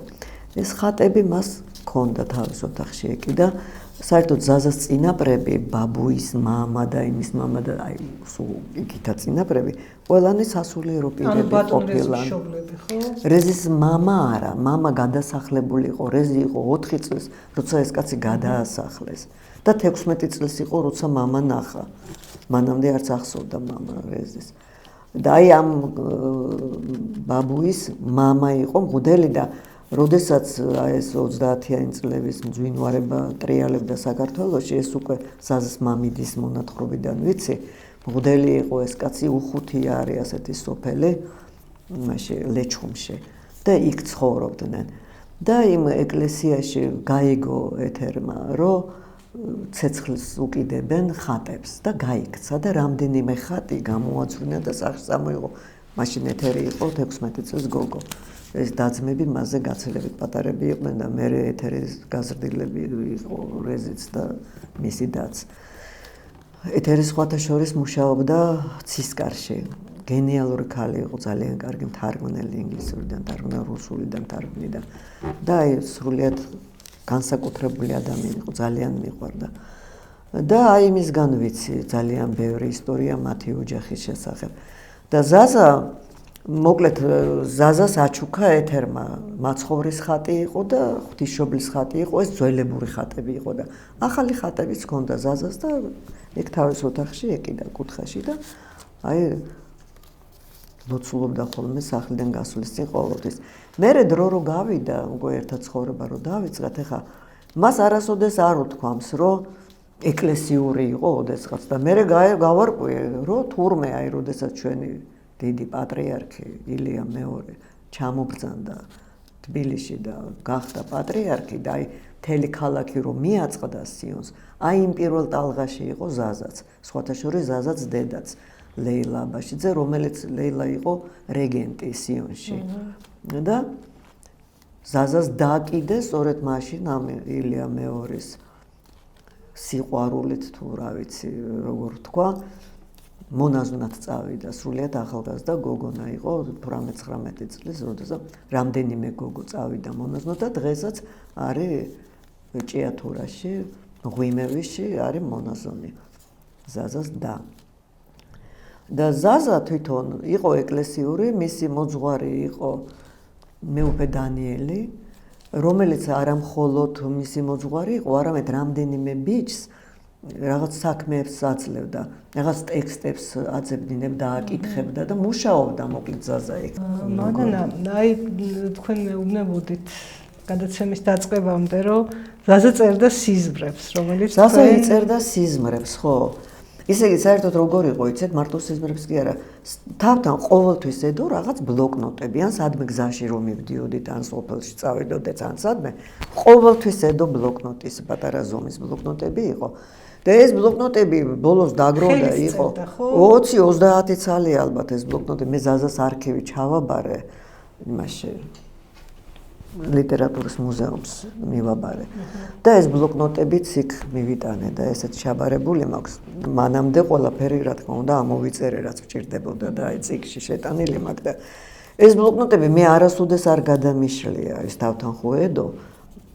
ეს ხატები მას ჰქონდა თავის ოთახში εκεί და საერთოდ ზაზას წინაპრები, ბაბუის მამა და იმის მამა და აი სულ იქითა წინაპრები, ყველანი სასულიერო პირები ყოფილან. რეზის მამა არა, მამა გადასახლებული იყო, რეზი იყო 4 წლის, როცა ეს კაცი გადაასახლეს და 16 წლის იყო, როცა მამა ნახა. მანამდე არც ახსოვდა მამა რეზის. და აი ამ ბაბუის მამა იყო მღვდელი და როდესაც ეს 30-იანი წლების მძვინვარება ტრიალებდა საქართველოში, ეს უკვე ზაზის მამიდის მონათხრობიდან ვიცი, მღვდელი იყო ეს კაცი, უხუთი არის ასეთი სოფელი, მაშინ ლეჩხუმში და იქ ცხოვრობდნენ. და იმ ეკლესიაში გაიგო ეთერმა, რომ ცეცხლს უკიდებენ ხატებს და გაიქცა და რამდენიმე ხატი გამოაძვრინა და სახში წამოიღო. მაშინ ეთერი იყო 16 წლის გოგო. ეს დაძმები მასზე გაცილებით პატარები იყვნენ და მე ეთერის გაზრდილები იყო რეზიც და მისი დაც. ეთერის სხვათა შორის მუშაობდა ცისკარში. გენიალური ქალი იყო, ძალიან კარგი მთარგმნელი, ინგლისურიდან თარგმნა, რუსულიდან თარგმნიდა და აი სრულიად განსაკუთრებული ადამიანი იყო, ძალიან მიყვარდა. და აი იმისგან ვიცი ძალიან ბევრი ისტორია მათი ოჯახის შესახებ. და ზაზა მოკლედ ზაზას აჩუქა ეთერმა, მაცხოვრის ხატი იყო და ღვთისმშობლის ხატი იყო, ეს ძველებური ხატები იყო და ახალი ხატებიც ჰქონდა ზაზას და ეგ თავის ოთახში ეკიდა კუთხეში და აი ლოცულობდა ხოლმე სახლიდან გასვლის წინ ყოველთვის. მერე დრო რო გავიდა, უკვე ერთად ცხოვრება რო დავიწყეთ, ეხა მას არასოდეს არ უთქვამს, რომ ეკლესიური იყო ოდესღაც და მერე გავარკვიე, რომ თურმე აი როდესაც ჩვენი დიდი პატრიარქი ილია მეორე ჩამობრძანდა თბილისში და გახდა პატრიარქი და აი მთელი ქალაქი რომ მიაწყდა სიონს, აი იმ პირველ ტალღაში იყო ზაზაც, სხვათა შორის ზაზაც დედაც ლეილა აბაშიძე, რომელიც ლეილა იყო რეგენტი სიონში. და ზაზას დააკიდე სწორედ მაშინ ამ ილია მეორის სიყვარულით თუ რა ვიცი როგორ თქვა, მონაზვნად წავიდა, სრულიად ახალგაზრდა გოგონა იყო, 18-19 წლის, როდესაც რამდენიმე გოგო წავიდა მონაზვნად და დღესაც არის ჭიათურაში, ღვიმევიში არის მონაზონი. ზაზას და ზაზა თვითონ იყო ეკლესიური, მისი მოძღვარი იყო მეუფე დანიელი, რომელიც არა მხოლოდ მისი მოძღვარი იყო, არამედ რამდენიმე ბიჭს რაღაც საქმეებს აძლევდა, რაღაც ტექსტებს აწებდინებდა, აკითხებდა და მუშაობდა მოკლედ ზაზა იქ. მადანა, აი თქვენ მეუბნებოდით გადაცემის დაწყებამდე, რომ ზაზა წერდა სიზმრებს, რომელიც ზაზა იწერდა სიზმრებს, ხო. ისე იგი საერთოდ როგორ იყო, იცით, მარტო სიზმრებს კი არა. თავთან ყოველთვის ედო რაღაც ბლოკნოტები, ან სადმე გზაში რომ მივდიოდით, ან სოფელში წავიდოდეთ, ან სადმე, ყოველთვის ედო ბლოკნოტის, პატარა ზომის ბლოკნოტები იყო. და ეს ბლოკნოტები ბოლოს დაგროვდა იყო 20-30 წელი ალბათ ეს ბლოკნოტი მე ზაზას არქივი ჩავაბარე იმაში ლიტერატურის მუზეუმს მივაბარე და ეს ბლოკნოტებიც იქ მივიტანე და ესეც ჩაბარებული მაქვს მანამდე ყველაფერი რა თქმა უნდა ამოვიწერე რაც მჭირდებოდა და აი წიგნში შეტანილი მაქვს და ეს ბლოკნოტები მე არასოდეს არ გადამიშლია ეს თავთან ხვედო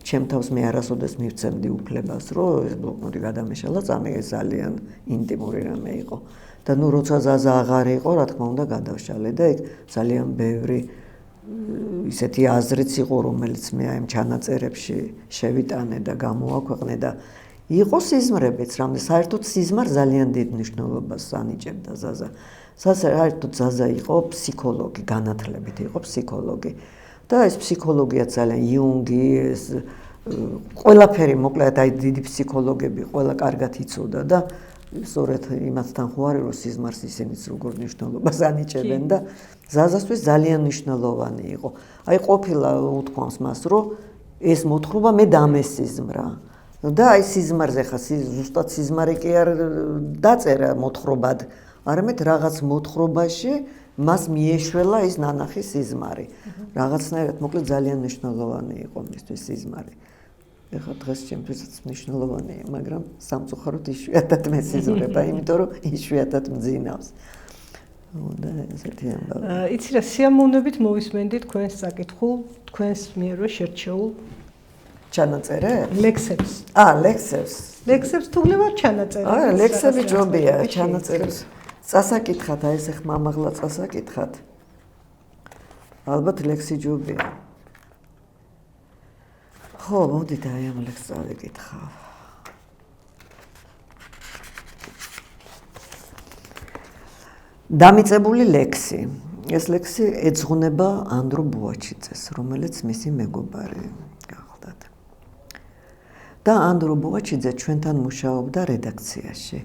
ჩემ თავს მე არასოდეს მივცემდი უფლებას რომ ეს ბლოკნოტი გადამეშალა წამი ეს ძალიან ინტიმური რამე იყო და ნუ როცა ზაზა აღარ იყო რა თქმა უნდა გადავშალე და იქ ძალიან ბევრი ისეთი აზრიც იყო რომელიც მე აი ჩანაწერებში შევიტანე და გამოაქვეყნე და იყო სიზმრებიც რამე საერთოდ სიზმარ ძალიან დიდ მნიშვნელობას ანიჭებდა ზაზა საერთოდ ზაზა იყო ფსიქოლოგი განათლებით იყო ფსიქოლოგი და ეს ფსიქოლოგია ძალიან იუნგი ეს ყველაფერი მოკლედ აი დიდი ფსიქოლოგები ყველა კარგად იცოდა და სწორედ იმასთან ხوارი რომ სიზმარს ისინიც როგორ მნიშვნელობას ანიჭებენ და ზაზასთვის ძალიან მნიშვნელოვანი იყო აი ყოფილა უთქვამს მას რომ ეს მოთხრობა მე დამესიზმრა და აი სიზმარზე ხა ზუსტად სიზმარი კი არ დაწერა მოთხრობად არამედ რაღაც მოთხრობაში მას მიეშველა ის ნანახი სიზმარი. რაღაცნაირად მოკლედ ძალიან მნიშვნელოვანი იყო მისთვის სიზმარი. ეხლა დღეს ჩემთვისაც მნიშვნელოვანია, მაგრამ სამწუხაროდ იშვიათად მე სიზმრება, იმიტომ რომ იშვიათად მძინავს. და ესეთი ამბავი. იცი რა, სიამოვნებით მოვისმენდი თქვენს საკითხულ, თქვენს მიერვე შერჩეულ ჩანაწერე? ლექსებს. ლექსებს. ლექსებს თუ გლებად ჩანაწერები. ლექსები ჯობია, ჩანაწერებს. წასაკითხად, აი ესე ხმამაღლა წასაკითხად. ალბათ ლექსი ჯობია. ხო, მოდით აი ამ ლექსს წავიკითხავ. დამიწებული ლექსი. ეს ლექსი ეძღვნება ანდრო ბუაჩიძეს, რომელიც მისი მეგობარი გახლდათ. და ანდრო ბუაჩიძე ჩვენთან მუშაობდა რედაქციაში.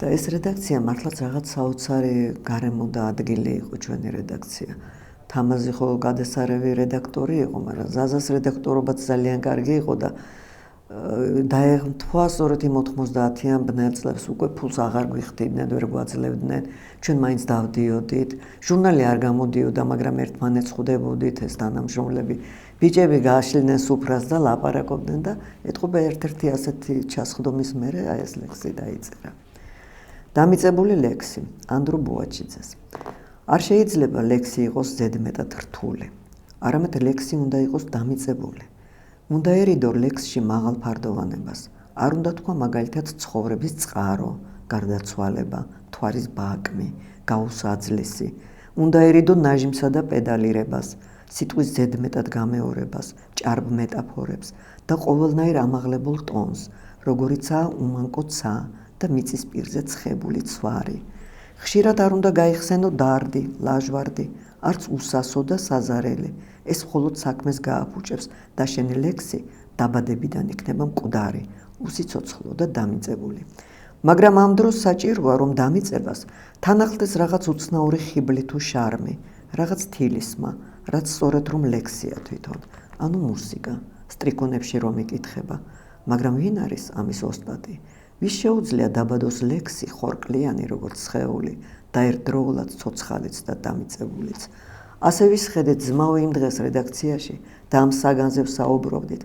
და ეს რედაქცია მართლაც რაღაც საოცარი გარემო და ადგილი იყო ჩვენი რედაქცია. თამაზი ხო გადასარევი რედაქტორი იყო, მაგრამ ზაზას რედაქტორობაც ძალიან კარგი იყო და დაემთხვა სწორედ იმ 90-იან ბნელ წლებს უკვე ფულს აღარ გვიხდიდნენ, ვერ გვაძლევდნენ, ჩვენ მაინც დავდიოდით. ჟურნალი არ გამოდიოდა, მაგრამ ერთმანეთს ხვდებოდით ეს თანამშრომლები. ბიჭები გააშლიდნენ სუფრას და ლაპარაკობდნენ და ეთყობა ერთ-ერთი ასეთი ჩასხდომის მერე აი ეს ლექსი დაიწერა. დამიწებული ლექსი ანდრო ბუაჩიძეს. არ შეიძლება ლექსი იყოს ზედმეტად რთული. არამედ ლექსი უნდა იყოს დამიწებული. უნდა ერიდო ლექსში მაღალ ფარდოვანებას. არ უნდა თქვა მაგალითად ცხოვრების წყარო, გარდაცვალება, მთვარის ბაკმი, გაუსაძლისი. უნდა ერიდო ნაჟიმსა და პედალირებას, სიტყვის ზედმეტად გამეორებას, ჭარბ მეტაფორებს და ყოველნაირ ამაღლებულ ტონს, როგორიცაა უმანკო ცა და მიწის პირზე ცხებული ცვარი. ხშირად არ უნდა გაიხსენო დარდი, ლაჟვარდი, არც უსასო და საზარელი. ეს მხოლოდ საქმეს გააფუჭებს და შენი ლექსი დაბადებიდან იქნება მკვდარი, უსიცოცხლო და დამიწებული. მაგრამ ამ დროს საჭიროა რომ დამიწებას თან ახლდეს რაღაც უცნაური ხიბლი თუ შარმი, რაღაც თილისმა, რაც სწორედ რომ ლექსია თვითონ, ანუ მუსიკა, სტრიქონებში რომ იკითხება. მაგრამ ვინ არის ამის ოსტატი? ვის შეუძლია დაბადოს ლექსი ხორკლიანი როგორც სხეული და ერთდროულად ცოცხალიც და დამიწებულიც. ასე ვისხედეთ ძმაო იმ დღეს რედაქციაში და ამ საგანზე ვსაუბრობდით.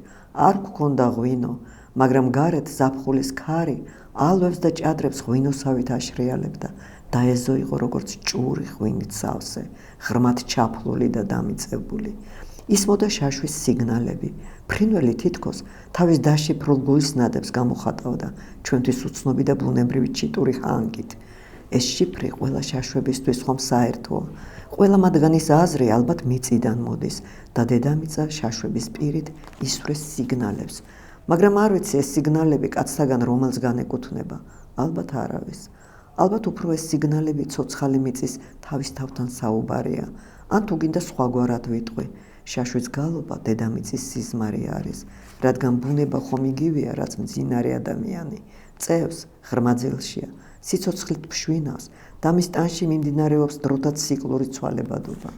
არ გქონდა ღვინო, მაგრამ გარეთ ზაფხულის ქარი ალვებს და ჭადრებს ღვინოსავით აშრიალებდა და ეზო იყო როგორც ჭური ღვინით სავსე, ღრმად ჩაფლული და დამიწებული. ისმოდა შაშვის სიგნალები. ფრინველი თითქოს თავის დაშიფრულ გულსნადებს გამოხატავდა ჩვენთვის უცნობი და ბუნებრივი ჩიტური ხანგით. ეს შიფრი ყველა შაშვებისთვის ხომ საერთოა. ყველა მათგანის აზრი ალბათ მიწიდან მოდის და დედამიწა შაშვების პირით ისვრეს სიგნალებს. მაგრამ არ ვიცი ეს სიგნალები კაცთაგან რომელს განეკუთვნება, ალბათ არავის. ალბათ უფრო ეს სიგნალები ცოცხალი მიწის თავის თავთან საუბარია, ან თუ გინდა სხვაგვარად ვიტყვი. შაშვის გალობა დედამიწის სიზმარი არის, რადგან ბუნება ხომ იგივეა, რაც მძინარე ადამიანი. წევს, ღრმაძილშია სიცოცხლით ფშვინავს და მის ტანში მიმდინარეობს დროთა ციკლური ცვალებადობა.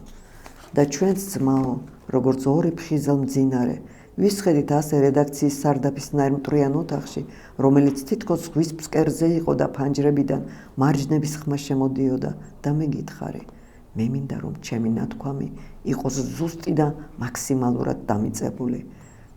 და ჩვენც ძმაო, როგორც ორი ფხიზელ მძინარე, ვისხედით ასე რედაქციის სარდაფისნაირ მტრიან ოთახში, რომელიც თითქოს ზღვის ფსკერზე იყო და ფანჯრებიდან მარჯნების ხმა შემოდიოდა და მე გითხარი, მე მინდა რომ ჩემი ნათქვამი იყოს ზუსტი და მაქსიმალურად დამიწებული.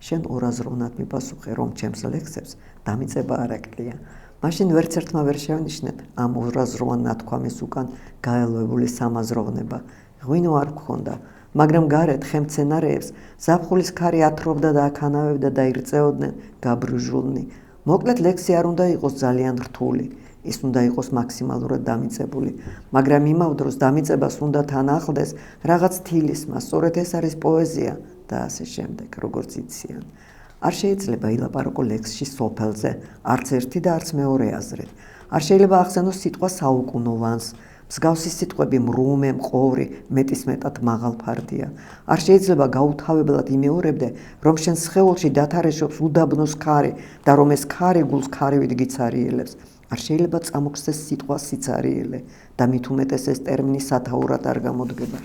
შენ ორაზროვნად მიპასუხე, რომ ჩემს ლექსებს დამიწება არ აკლია. მაშინ ვერც ერთმა ვერ შევნიშნეთ ამ ორაზროვან ნათქვამის უკან გაელვებული სამაზროვნება. ღვინო არ გქონდა, მაგრამ გარეთ ხემცენარეებს ზაფხულის ქარი ათრობდა და აქანავებდა და ირწეოდნენ გაბრუჟულნი. მოკლედ ლექსი არ უნდა იყოს ძალიან რთული, ის უნდა იყოს მაქსიმალურად დამიწებული, მაგრამ იმავ დროს დამიწებას უნდა თან ახლდეს რაღაც თილისმა, სწორედ ეს არის პოეზია და ასე შემდეგ, როგორც იციან. არ შეიძლება ილაპარაკო ლექსში სოფელზე, არც ერთი და არც მეორე აზრით. არ შეიძლება ახსენოს სიტყვა საუკუნოვანს. მსგავსი სიტყვები მრუმე, მყოვრი, მეტისმეტად მაღალფარდია. არ შეიძლება გაუთავებლად იმეორებდე, რომ შენ სხეულში დათარეშობს უდაბნოს ქარი და რომ ეს ქარი გულს ქარივით გიცარიელებს. არ შეიძლება წამოგხსნეს სიტყვა სიცარიელე და მით უმეტეს ეს ტერმინი სათაურად არ გამოდგება.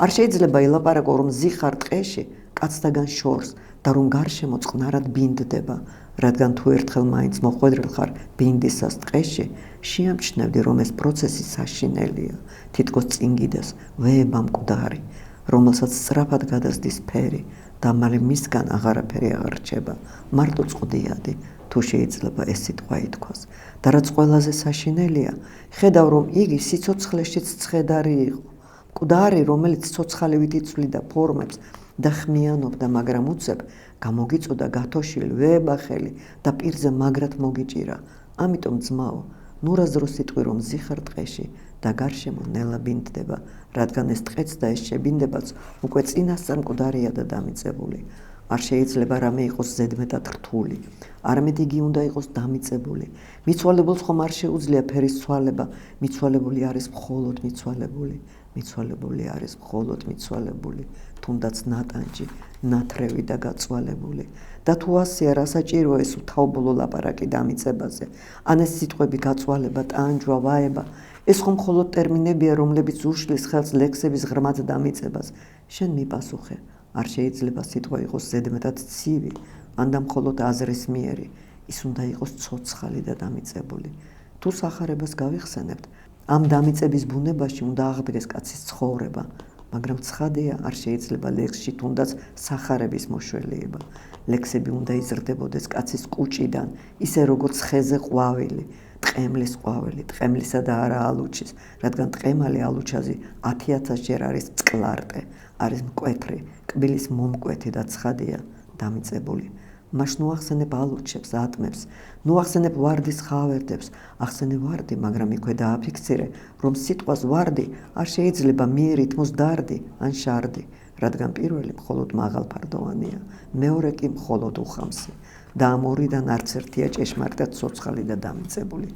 არ შეიძლება ილაპარაკო, რომ ზიხარ ტყეში კაცთაგან შორს და რომ გარშემო წყნარად ბინდდება, რადგან თუ ერთხელ მაინც მოხვედრილ ხარ ბინდისას ტყეში, შეამჩნევდი, რომ ეს პროცესი საშინელია, თითქოს წინგიდეს ვეება მკვდარი, რომელსაც სწრაფად გადასდის ფერი და მალე მისგან აღარაფერი აღარ რჩება, მარტო წყდიადი, თუ შეიძლება ეს სიტყვა ითქვას. და რაც ყველაზე საშინელია, ხედავ, რომ იგი სიცოცხლეშიც ცხედარი იყო, მკვდარი, რომელიც ცოცხალივით იცვლიდა ფორმებს და ხმიანობდა, მაგრამ უცებ გამოგიწოდა გათოშილი ვეება ხელი და პირზე მაგრად მოგიჭირა. ამიტომ ძმაო, ნურაზრო სიტყვი რომ ზიხარ ტყეში და გარშემო ნელა ბინდდება, რადგან ეს ტყეც და ეს შებინდებაც უკვე წინასწარ მკვდარია და დამიწებული. არ შეიძლება რამე იყოს ზედმეტად რთული, არამედ იგი უნდა იყოს დამიწებული. მიცვალებულს ხომ არ შეუძლია ფერის ცვალება, მიცვალებული არის მხოლოდ მიცვალებული. მიცვალებული არის მხოლოდ მიცვალებული, თუნდაც ნატანჯი, ნათრევი და გაწვალებული. და თუ ასეა, რა საჭიროა ეს უთაობოლო ლაპარაკი დამიწებაზე, ან ეს სიტყვები გაწვალება, ტანჯვა, ვაება, ეს ხომ მხოლოდ ტერმინებია, რომლებიც უშლის ხელს ლექსების ღრმად დამიწებას. შენ მიპასუხე, არ შეიძლება სიტყვა იყოს ზედმეტად ცივი, ან და მხოლოდ აზრისმიერი, ის უნდა იყოს ცოცხალი და დამიწებული. თუ სახარებას გავიხსენებთ, ამ დამიწების ბუნებაში უნდა აღდგეს კაცის ცხოვრება, მაგრამ ცხადია, არ შეიძლება ლექსში თუნდაც სახარების მოშველიება. ლექსები უნდა იზრდებოდეს კაცის კუჭიდან, ისე როგორც ხეზე ყვავილი, ტყემლის ყვავილი, ტყემლისა და არა ალუჩის, რადგან ტყემალი ალუჩაზი 10,000 ჯერ არის წყლარტე, არის მკვეთრი, კბილის მომკვეთი და ცხადია, დამიწებული. მაშ ნუ ახსენებ ალუჩებს, ატმებს, ნუ ახსენებ ვარდის ხავერდებს, ახსენე ვარდი, მაგრამ იქვე დააფიქსირე, რომ სიტყვას ვარდი არ შეიძლება მიირითმოს დარდი ან შარდი, რადგან პირველი მხოლოდ მაღალფარდოვანია, მეორე კი მხოლოდ უხამსი და ამ ორიდან არც ერთია ჭეშმარიტად ცოცხალი და დამიწებული.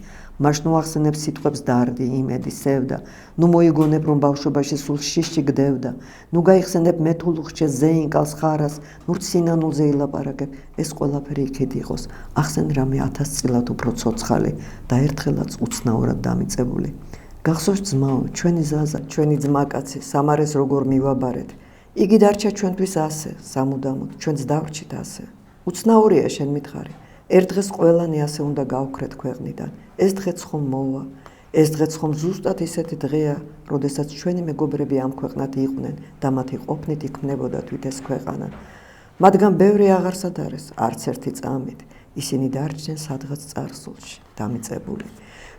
მაშ ნუ ახსენებ სიტყვებს დარდი, იმედი, სევდა, ნუ მოიგონებ, რომ ბავშვობაში სულ შიში გდევდა, ნუ გაიხსენებ მეთულუხჩეს, ზეინკალს, ხარას, ნუ სინანულზე ილაპარაკებ, ეს ყველაფერი იქით იყოს, ახსენ რამე 1000 წილად უფრო ცოცხალი და ერთხელაც უცნაურად დამიწებული. გახსოვს ძმაო, ჩვენი ზაზა, ჩვენი ძმაკაცი, სამარეს როგორ მივაბარეთ, იგი დარჩა ჩვენთვის ასე, სამუდამოდ, ჩვენც დავრჩით ასე. უცნაურია შენ მითხარი, ერთ დღეს ყველანი ასე უნდა გავქრეთ ქვეყნიდან, ეს დღეც ხომ მოვა, ეს დღეც ხომ ზუსტად ისეთი დღეა, როდესაც ჩვენი მეგობრები ამ ქვეყნად იყვნენ და მათი ყოფნით იქმნებოდა თვით ეს ქვეყანა. მათგან ბევრი აღარსად არის, არც ერთი წამით, ისინი დარჩნენ სადღაც წარსულში, დამიწებული.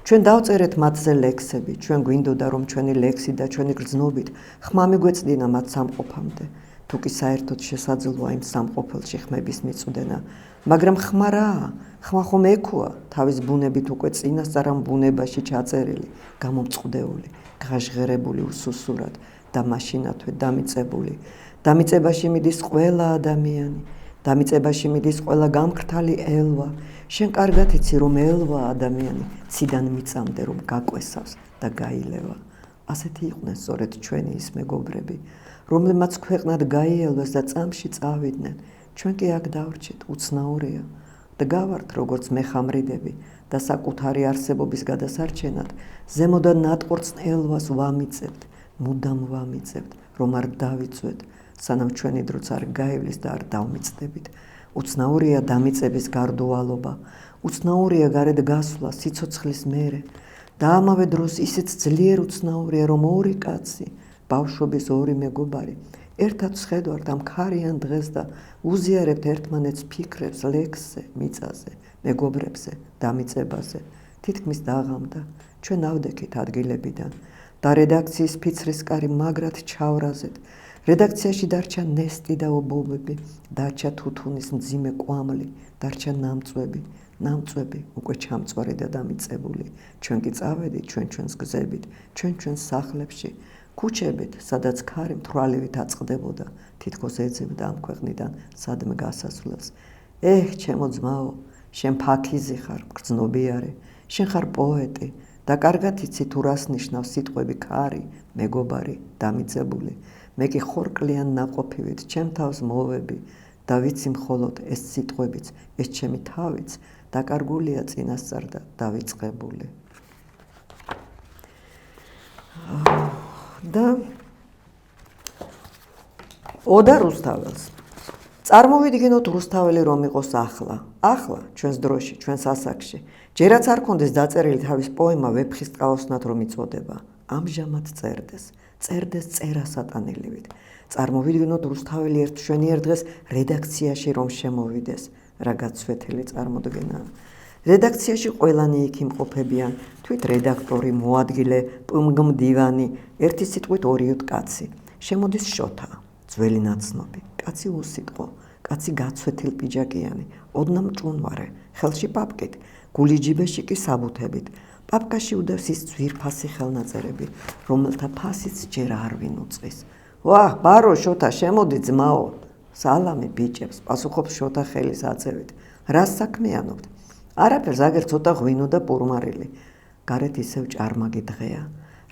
ჩვენ დავწერეთ მათზე ლექსები, ჩვენ გვინდოდა, რომ ჩვენი ლექსი და ჩვენი გრძნობით ხმა მიგვეწდინა მათ სამყოფამდე. თუ კი საერთოდ შესაძლოა იმ სამყოფელში ხმების მიწვდენა, მაგრამ ხმა რაა? ხმა ხომ ექოა, თავის ბუნებით უკვე წინასწარ ამ ბუნებაში ჩაწერილი, გამომწყდეული, გაჟღერებული უსუსურად და მაშინათვე დამიწებული. დამიწებაში მიდის ყველა ადამიანი, დამიწებაში მიდის ყველა გამქრთალი ელვა. შენ კარგად იცი, რომ ელვა ადამიანი ციდან მიწამდე რომ გაკვესავს და გაილევა. ასეთი იყვნენ სწორედ ჩვენი ის მეგობრები, რომლებმაც ქვეყნად გაიელვეს და წამში წავიდნენ. ჩვენ კი აქ დავრჩით, უცნაურია და დგავართ როგორც მეხამრიდები და საკუთარი არსებობის გადასარჩენად ზემოდან ნატყორწნ ელვას ვამიწებთ, მუდამ ვამიწებთ, რომ არ დავიწვეთ, სანამ ჩვენი დროც არ გაივლის და არ დავმიწდებით. უცნაურია დამიწების გარდუალობა, უცნაურია გარეთ გასვლა სიცოცხლის მერე და ამავე დროს ისიც ძლიერ უცნაურია, რომ ორი კაცი, ბავშვობის ორი მეგობარი, ერთად ვსხედვართ ამ ქარიან დღეს და უზიარებთ ერთმანეთს ფიქრებს ლექსზე, მიწაზე, მეგობრებზე, დამიწებაზე. თითქმის დაღამდა, ჩვენ ავდექით ადგილებიდან და რედაქციის ფიცრისკარი მაგრად ჩავრაზეთ. რედაქციაში დარჩა ნესტი და ობობები, დარჩა თუთუნის მძიმე კვამლი, დარჩა ნამწვები უკვე ჩამწვარი და დამიწებული. ჩვენ კი წავედით ჩვენს გზებით, ჩვენს სახლებში, ქუჩებით, სადაც ქარი მთვრალივით აწყდებოდა, თითქოს ეძებდა ამ ქვეყნიდან სადმე გასასვლელს. ჩემო ძმაო, შენ ფაქიზი ხარ, გრძნობიარე, შენ ხარ პოეტი და კარგად იცი თუ რას ნიშნავს სიტყვები ქარი, მეგობარი, დამიწებული. მე კი ხორკლიან ნაყოფივით ჩემ თავს მოვები და ვიცი მხოლოდ ეს სიტყვებიც, ეს ჩემი თავიც დაკარგულია წინასწარ და დავიწყებული. და ოდა რუსთაველს. წარმოვიდგინოთ რუსთაველი რომ იყოს ახლა, ჩვენს დროში, ჩვენს ასაკში. ჯერაც არ ქონდეს დაწერილი თავის პოემა ვეფხის ტყაოსნად რომ იწოდება. ამჟამად წერდეს წერას ატანილივით. წარმოვიდგინოთ რუსთაველი ჩვენიერ დღეს რედაქციაში რომ შემოვიდეს, რა გაცვეთილი წარმოდგენაა. რედაქციაში ყველანი იქ იმყოფებიან, თვით რედაქტორი, მოადგილე, პმგ მდივანი, ერთი სიტყვით ორიოდ კაცი. შემოდის შოთა, ძველი ნაცნობი, კაცი უსიტყვო, კაცი გაცვეთილ პიჯაკიანი, ოდნავ ჭუნვარე, ხელში პაპკით, გული ჯიბეში კი საბუთებით. პაპკაში უდევს ის ძვირფასი ხელნაწერები, რომელთა ფასიც ჯერ არ ვინ უწყის. ვაჰ, ბარო შოთა, შემოდი ძმაო. სალამი ბიჭებს, პასუხობს შოთა ხელის აწევით. რას საქმიანობთ? არაფერს, აგერ ცოტა ღვინო და პურმარილი. გარეთ ისევ ჭარმაგი დღეა.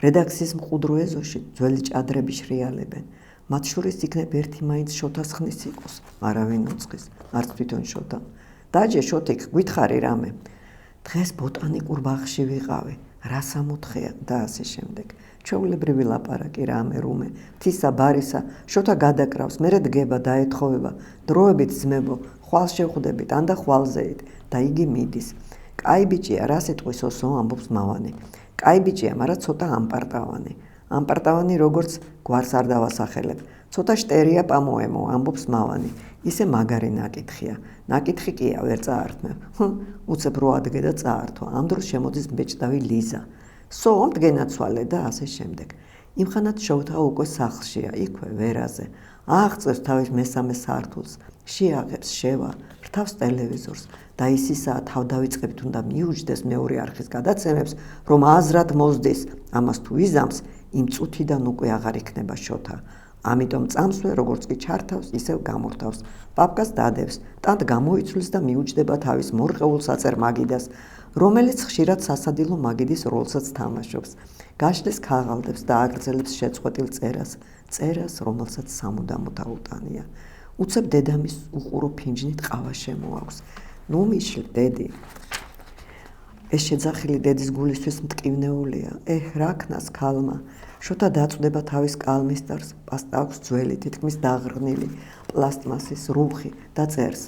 რედაქციის მყუდრო ეზოში ძველი ჭადრები შრიალებენ. მათ შორის იქნებ ერთი მაინც შოთას ხნის იყოს, არავინ უწყის, არც თვითონ შოთა. დაჯე შოთიკ, გითხარი რამე. დღეს ბოტანიკურ ბაღში ვიყავი, რას ამოთხეა და ასე შემდეგ. ჩვეულებრივი ლაპარაკი რამე რუმე, თისა ბარისა, შოთა გადაკრავს, მერე დგება და ეთხოვება. დროებით ძმებო, ხვალ შევხვდებით, ანდა ხვალზეით და იგი მიდის. კაი ბიჭია, რა სიტყვის ოსო ამბობს მავანი. კაი ბიჭია, მაგრამ ცოტა ამპარტავანი. ამპარტავანი როგორც გვარს არ დავასახელებ. ცოტა შტერია პამოემო, ამბობს მავანი. ისე მაგარი ნაკითხია. ნაკითხი კია, ვერ წაართმევ. უცებ რო ადგე და წაართვა. ამ დროს შემოდის ბეჭდავი ლიზა. მდგენაცვალე და ასე შემდეგ. იმხანად შოთა უკვე სახლშია, იქვე ვერაზე. აღწევს თავის მესამე სართულს, შეაღებს, შევა, რთავს ტელევიზორს და ისისაა თავ დავიწყებით უნდა მიუჯდეს მეორე არხის გადაცემებს, რომ აზრად მოსდეს, ამას თუ იზამს, იმ წუთიდან უკვე აღარ იქნება შოთა. ამიტომ წამსვე, როგორც კი ჩართავს, ისევ გამორთავს. პაპკას დადევს, ტანთ გამოიცვლის და მიუჯდება თავის მორყეულ საწერ მაგიდას, რომელიც ხშირად სასადილო მაგიდის როლსაც თამაშობს. გაშლის ქაღალდებს და აგრძელებს შეწყვეტილ წერას, რომელსაც სამუდამოდ აუტანია. უცებ დედამის უყურო ფინჯნით ყავა შემოაქვს. ნუ მიშლ, დედი. ეს შეძახილი დედის გულისთვის მტკივნეულია. რა ქნას ქალმა. შოთა დაწვდება თავის კალმისტარს, პასტა აქვს ძველი, თითქმის დაღრნილი, პლასტმასის რუხი და წერს.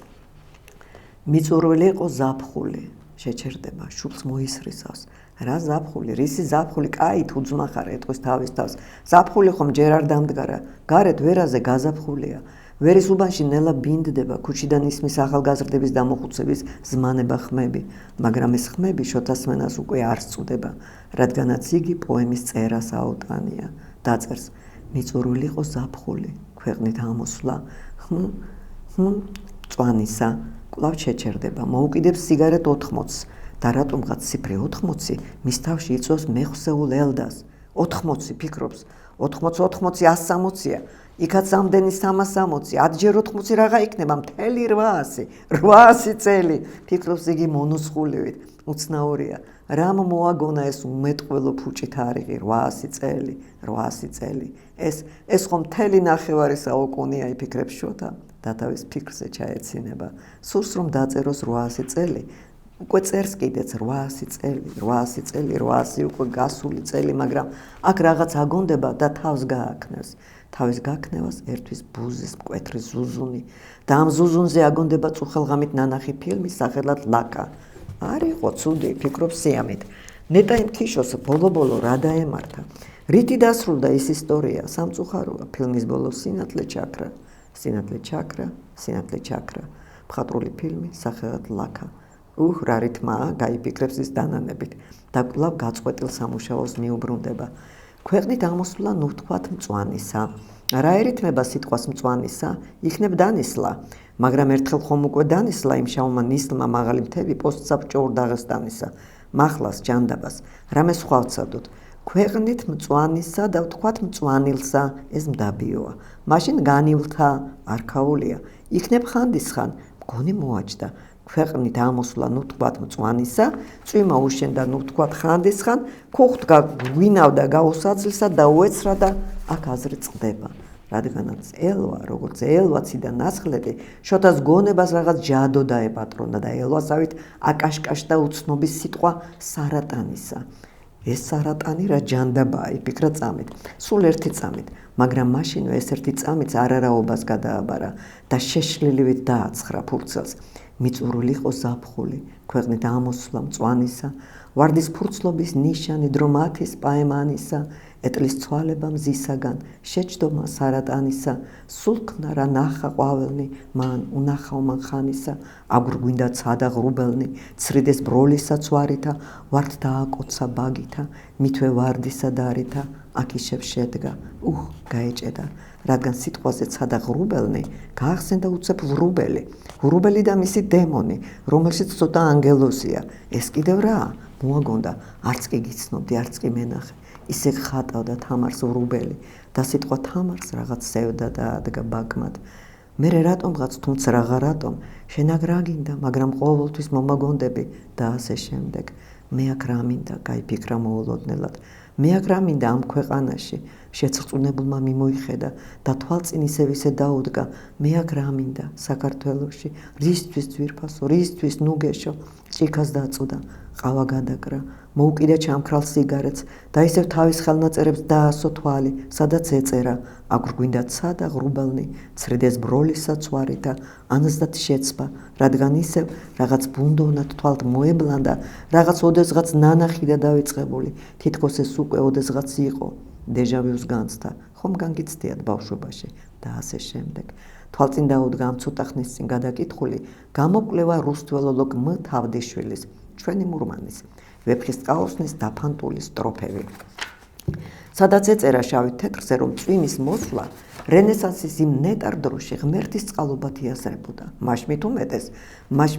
მიწურველი იყო ზაფხული. შეჩერდება, შუბს მოისრისავს. რა ზაფხული, რისი ზაფხული, კაი თუ ძმა ხარ, ეტყვის თავის თავს. ზაფხული ხომ ჯერ არ დამდგარა, გარეთ ვერაზე გაზაფხულია. ვერის უბანში ნელა ბინდდება, ქუჩიდან ისმის ახალგაზრდების დამოხუცების ზმანება ხმები, მაგრამ ეს ხმები შოთასმენას უკვე არ სწუდება, რადგანაც იგი პოემის წერას აუტანია. დაწერს, მიწურვილი იყო ზაფხული, ქვეყნით ამოსვლა, წვანისა, კვლავ შეჩერდება, მოუკიდებს სიგარეტ 80-ს და რატომღაც ციფრი 80 მის თავში იწვევს მეხსეულ ელდას. 80 ფიქრობს, 80 160-ია. იქაც ამდენი 360, ათჯერ 80 რაღა იქნება მთელი 800 წელი. ფიქრობს იგი მონუსხულივით, უცნაურია. რამ მოაგონა ეს უმეტყველო ფუჭი თარიღი 800 წელი. ეს ხომ მთელი ნახევარი საუკუნეა, იფიქრებს შოთა და თავის ფიქრზე ჩაეცინება. სურს რომ დაწეროს 800 წელი, უკვე წერს კიდეც 800 წელი, 800 წელი, 800 უკვე გასული წელი, მაგრამ აქ რაღაც აგონდება და თავს გააქნევს. თავის გაქნევას ერთვის ბუზის მკვეთრი ზუზუნი და ამ ზუზუნზე აგონდება წუხელღამით ნანახი ფილმი სახელად ლაკა. არ იყო ცუდი, ფიქრობს სიამით. ნეტა იმ ქიშოს ბოლო-ბოლო რა დაემართა. რითი დასრულდა ის ისტორია? სამწუხაროა, ფილმის ბოლოს სინათლე ჩაქრა. სინათლე ჩაქრა, სინათლე ჩაქრა. მხატვრული ფილმი სახელად ლაკა. რა რითმაა, გაიფიქრებს ის დანანებით და კვლავ გაწყვეტილ სამუშაოს მიუბრუნდება. ქვეყნით ამოსვლა ნუთქვათ მწვანისა. რა ერითმება სიტყვას მწვანისა? იქნებ დანისლა, მაგრამ ერთხელ ხომ უკვე დანისლა იმ შავმა ნისლმა მაღალი მთები პოსტსაბჭოურ დაღესტანისა. მახლას ჯანდაბას, რამე სხვა ვცადოთ. ქვეყნით მწვანისა და ვთქვათ მწვანილსა, ეს მდაბიოა. მაშინ განივლთა, არქაულია. იქნებ ხანდისხან, მგონი მოაჯდა. ქვეყნით ამოსვლა ნუთქვათ მწვანისა, წვიმა უშენდა ნუთქვათ ხანდისხან, ქუხტგა გვინავდა გაუსაძლისა და უეცრა და აქ აზრი წყდება. რადგანაც ელვა, როგორც ელვაცი და ნასხლეტი, შოთას გონებას რაღაც ჯადო დაეპატრონა და ელვასავით აკაშკაშდა უცნობის სიტყვა სარატანისა. ეს სარატანი რა ჯანდაბაა, იფიქრა წამით, სულ ერთი წამით, მაგრამ მაშინვე ეს ერთი წამიც არარაობას გადააბარა და შეშლილივით დააცხრა ფურცელს. მიწურული იყო ზაფხული, ქვეყნით ამოსვლა მწვანისა, ვარდის ფურცლობის ნიშანი დრომათის პაემანისა, ეტლის ცვალება მზისაგან, შეჯდომა სარატანისა, სულქნა რა ნახა ყვაველნი, მან უნახავ ხანისა, აგურ გვინდა ცადა ღრუბელნი, ცრიდეს ბროლისა ცვარითა, ვარდ დააკოცა ბაგითა, მithვე ვარდისა დარითა, აქიშებ შედგა, გაეჭედა, რადგან სიტყვაზე ცადა ღრუბელნი, გაახსენდა უცებ ვრუბელი, ვრუბელი და მისი დემონი, რომელშიც ცოტა ანგელოზია, ეს კიდევ რა? მოაგონდა, არც კი გიცნობდი, არც კი მენახე. ისე ხატავდა თამარს ვრუბელი და სიტყვა თამარს რაღაც სევდა და ადგა ბაგმად. მერე რატომღაც, თუმცა რაღა რატომ, შენ აქ რა გინდა, მაგრამ ყოველთვის მომაგონდები და ასე შემდეგ. მე აქ რა მინდა, გაიფიქრა მოულოდნელად. მე აქ რა მინდა ამ ქვეყანაში, შეწყწუნებულმა მიმოიხედა და თვალწინ ისე დაუდგა. მე აქ რა მინდა საქართველოში, რისთვის ძვირფასო, რისთვის ნუგეშო, ჭიქას დაწუდა, ყავა გადაკრა, მოუკიდა ჩამქრალ სიგარეტს და ისევ თავის ხელნაწერებს დაასო თვალი, სადაც ეწერა, აგურ გვინდა ცადა ღრუბელნი, ცრიდეს ბროლისა ცვარითა, ანაზდათ შეცბა, რადგან ისევ რაღაც ბუნდოვნად თვალთ მოებლანდა, რაღაც ოდესღაც ნანახი და დავიწყებული, თითქოს ეს უკვე ოდესღაც იყო, დეჟავიუს განცდა, ხომ განგიცდიათ ბავშვობაში და ასე შემდეგ. თვალწინ დაუდგა ამ ცოტა ხნის წინ გადაკითხული, გამოკვლევა რუსთველოლოგ მ თავდიშვილის, ჩვენი მურმანის, ვეფხის ტყაოსნის დაფანტული სტროფები. სადაც ეწერა შავით თეთრზე, რომ წვიმის მოსვლა რენესანსის იმ ნეტარ დროში ღმერთის წყალობად იაზრებოდა. მაშ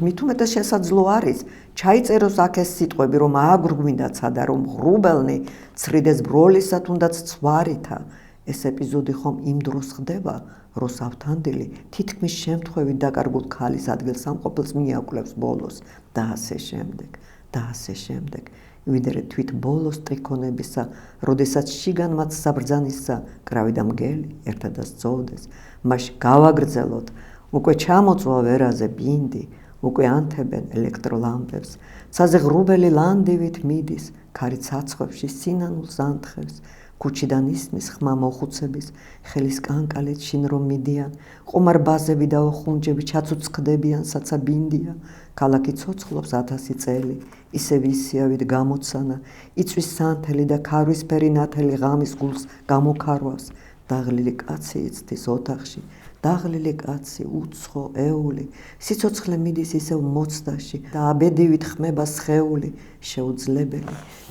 მით უმეტეს შესაძლო არის, ჩაიწეროს აქ ეს სიტყვები, რომ აგურ გვინდა ცადა, რომ ღრუბელნი, ცრიდეს ბროლისა თუნდაც ცვარითა. ეს ეპიზოდი ხომ იმ დროს ხდება, როს ავთანდილი თითქმის შემთხვევით დაკარგულ ქალის ადგილსამყოფელს მიაკვლევს ბოლოს და ასე შემდეგ. და ასე შემდეგ. ვიდრე თვით ბოლოს ტრიქონებისა, როდესაც შიგან მათ საბრძანისა, კრავი და მგელი ერთად სწოვდეს, მაშ გავაგრძელოთ, უკვე ჩამოწვა ვერაზე ბინდი, უკვე ანთებენ ელექტროლამპებს, ცაზე ღრუბელი ლანდივით მიდის, ქარი ცაცხვებში სინანულს ანთხევს, ქუჩიდან ისმის ხმა მოხუცების, ხელის კანკალით შინ რომ მიდიან, ყომარ ბაზები და ოხუნჯები ჩაცუცქდებიან, საცა ბინდია, ქალაქი ცოცხლობს 1000 წელი, ისევ ისიავით გამოცანა, იწვის სანთელი და ქარვისფერი ნათელი ღამის გულს გამოქარვავს, დაღლილი კაცი იცდის ოთახში, დაღლილი კაცი, უცხო, ეული, სიცოცხლე მიდის ისევ მოცდაში და აბედივით ხმება სხეული,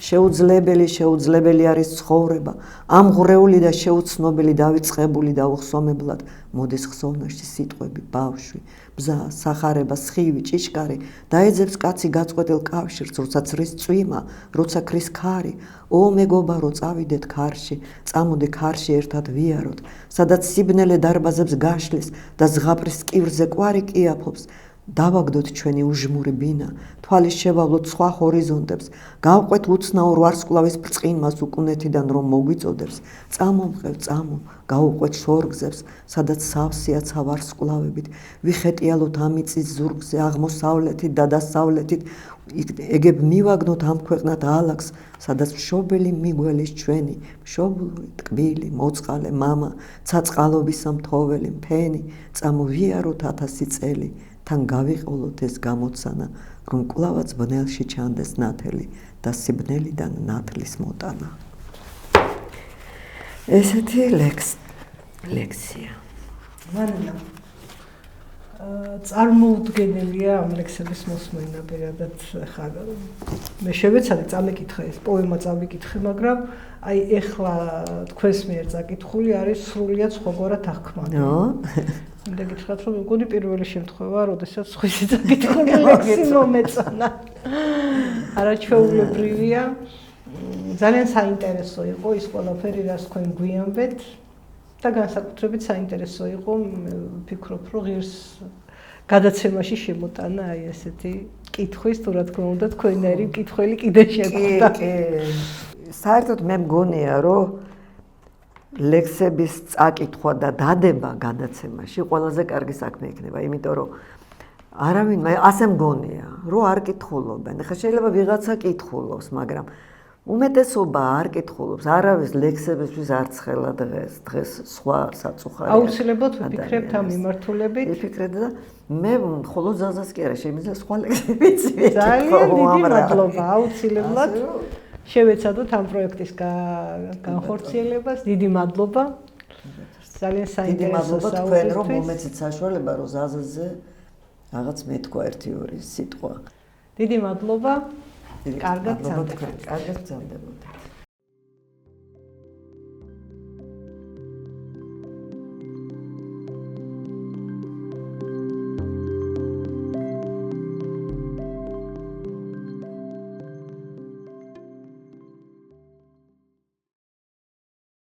შეუძლებელი არის ცხოვრება, ამ ღრეული და შეუცნობელი დავიწყებული და უხსომებლად მოდის ხსოვნაში სიტყვები, ბავშვი, ბზა, სახარება, სხივი, ჭიშკარი, დაეძებს კაცი გაწყვეტილ კავშირს, როცა ცრის წვიმა, როცა ქრის ქარი, მეგობარო, წავიდეთ ქარში, წამოდი ქარში ერთად ვიაროთ, სადაც სიბნელე დარბაზებს გაშლის და ზღაპრის კივრზე კვარი კიაფობს, დავაგდოთ ჩვენი უჟმური ბინა, თვალის შევავლოთ სხვა ჰორიზონტებს, გავყვეთ უცნაურ ვარსკვლავის ბრწყინმას უკუნეთიდან რომ მოგვიწოდებს, წამომღებ, გავუყვეთ შორგზებს, სადაც სავსეა ცა ვარსკვლავებით, ვიხეტიალოთ ამიწის ზურგზე აღმოსავლეთით და დასავლეთით, ეგებ მივაგნოთ ამ ქვეყნად ალაგს, სადაც მშობელი მიგველის ჩვენი, მშობლური, ტკბილი, მოწყალე, მამა, ცაწყალობისა მთოველი, მფენი, წამოვიაროთ 1000 წელი, თან გავიყოლოთ ეს გამოცანა, რომ კვლავაც ბნელში ჩანდეს ნათელი და სიბნელიდან ნათლის მოტანა. ესეთი ლექსია. მანილა წარმოუდგენელია ამ ლექსების მოსმა პირადად ხა მე შევეცადე წამიკითხე ეს პოემა წამიკითხე, მაგრამ აი ეხლა თქვენს მიერ წაკითხული არის სრულიად სხვაგვარად აღქმადი. მინდა გითხრათ, რომ მგონი პირველი შემთხვევა, როდესაც სხვისი წაკითხული ლექსი მომეწონა. არაჩვეულებრივია. ძალიან საინტერესო იყო ის ყველაფერი, რაც თქვენ გვიამბეთ. და განსაკუთრებით საინტერესო იყო, ვფიქრობ, რომ ღირს გადაცემაში შემოტანა აი ესეთი კითხვის, თუ რა თქმა უნდა, თქვენერი მკითხველი კიდე შეგვხვდა. საერთოდ მე მგონია, რომ ლექსების წაკითხვა და დადება გადაცემაში ყველაზე კარგი საქმე იქნება, იმიტომ რომ არავინ ასე მგონია, რომ არ კითხულობენ. ხა შეიძლება ვიღაცა კითხულობს, მაგრამ უმეტესობა არ კითხულობს, არავის ლექსებისთვის არ ცხელა დღეს სხვა საწუხარია. აუცილებლად ვიფიქრებთ ამ მიმართულებით. ვიფიქრეთ და მე მხოლოდ ზაზას კი არა, შემიძლია სხვა ლექსებიც ვიკითხო. ძალიან დიდი მადლობა, აუცილებლად შევეცადოთ ამ პროექტის განხორციელებას. დიდი მადლობა. ძალიან საინტერესო საუბარი. თქვენ რომ მომეცით საშუალება, რომ ზაზაზე რაღაც მეთქვა 1-2 სიტყვა. დიდი მადლობა. კარგად გრძელდებოდეთ. კარგად გრძელდებოდეთ.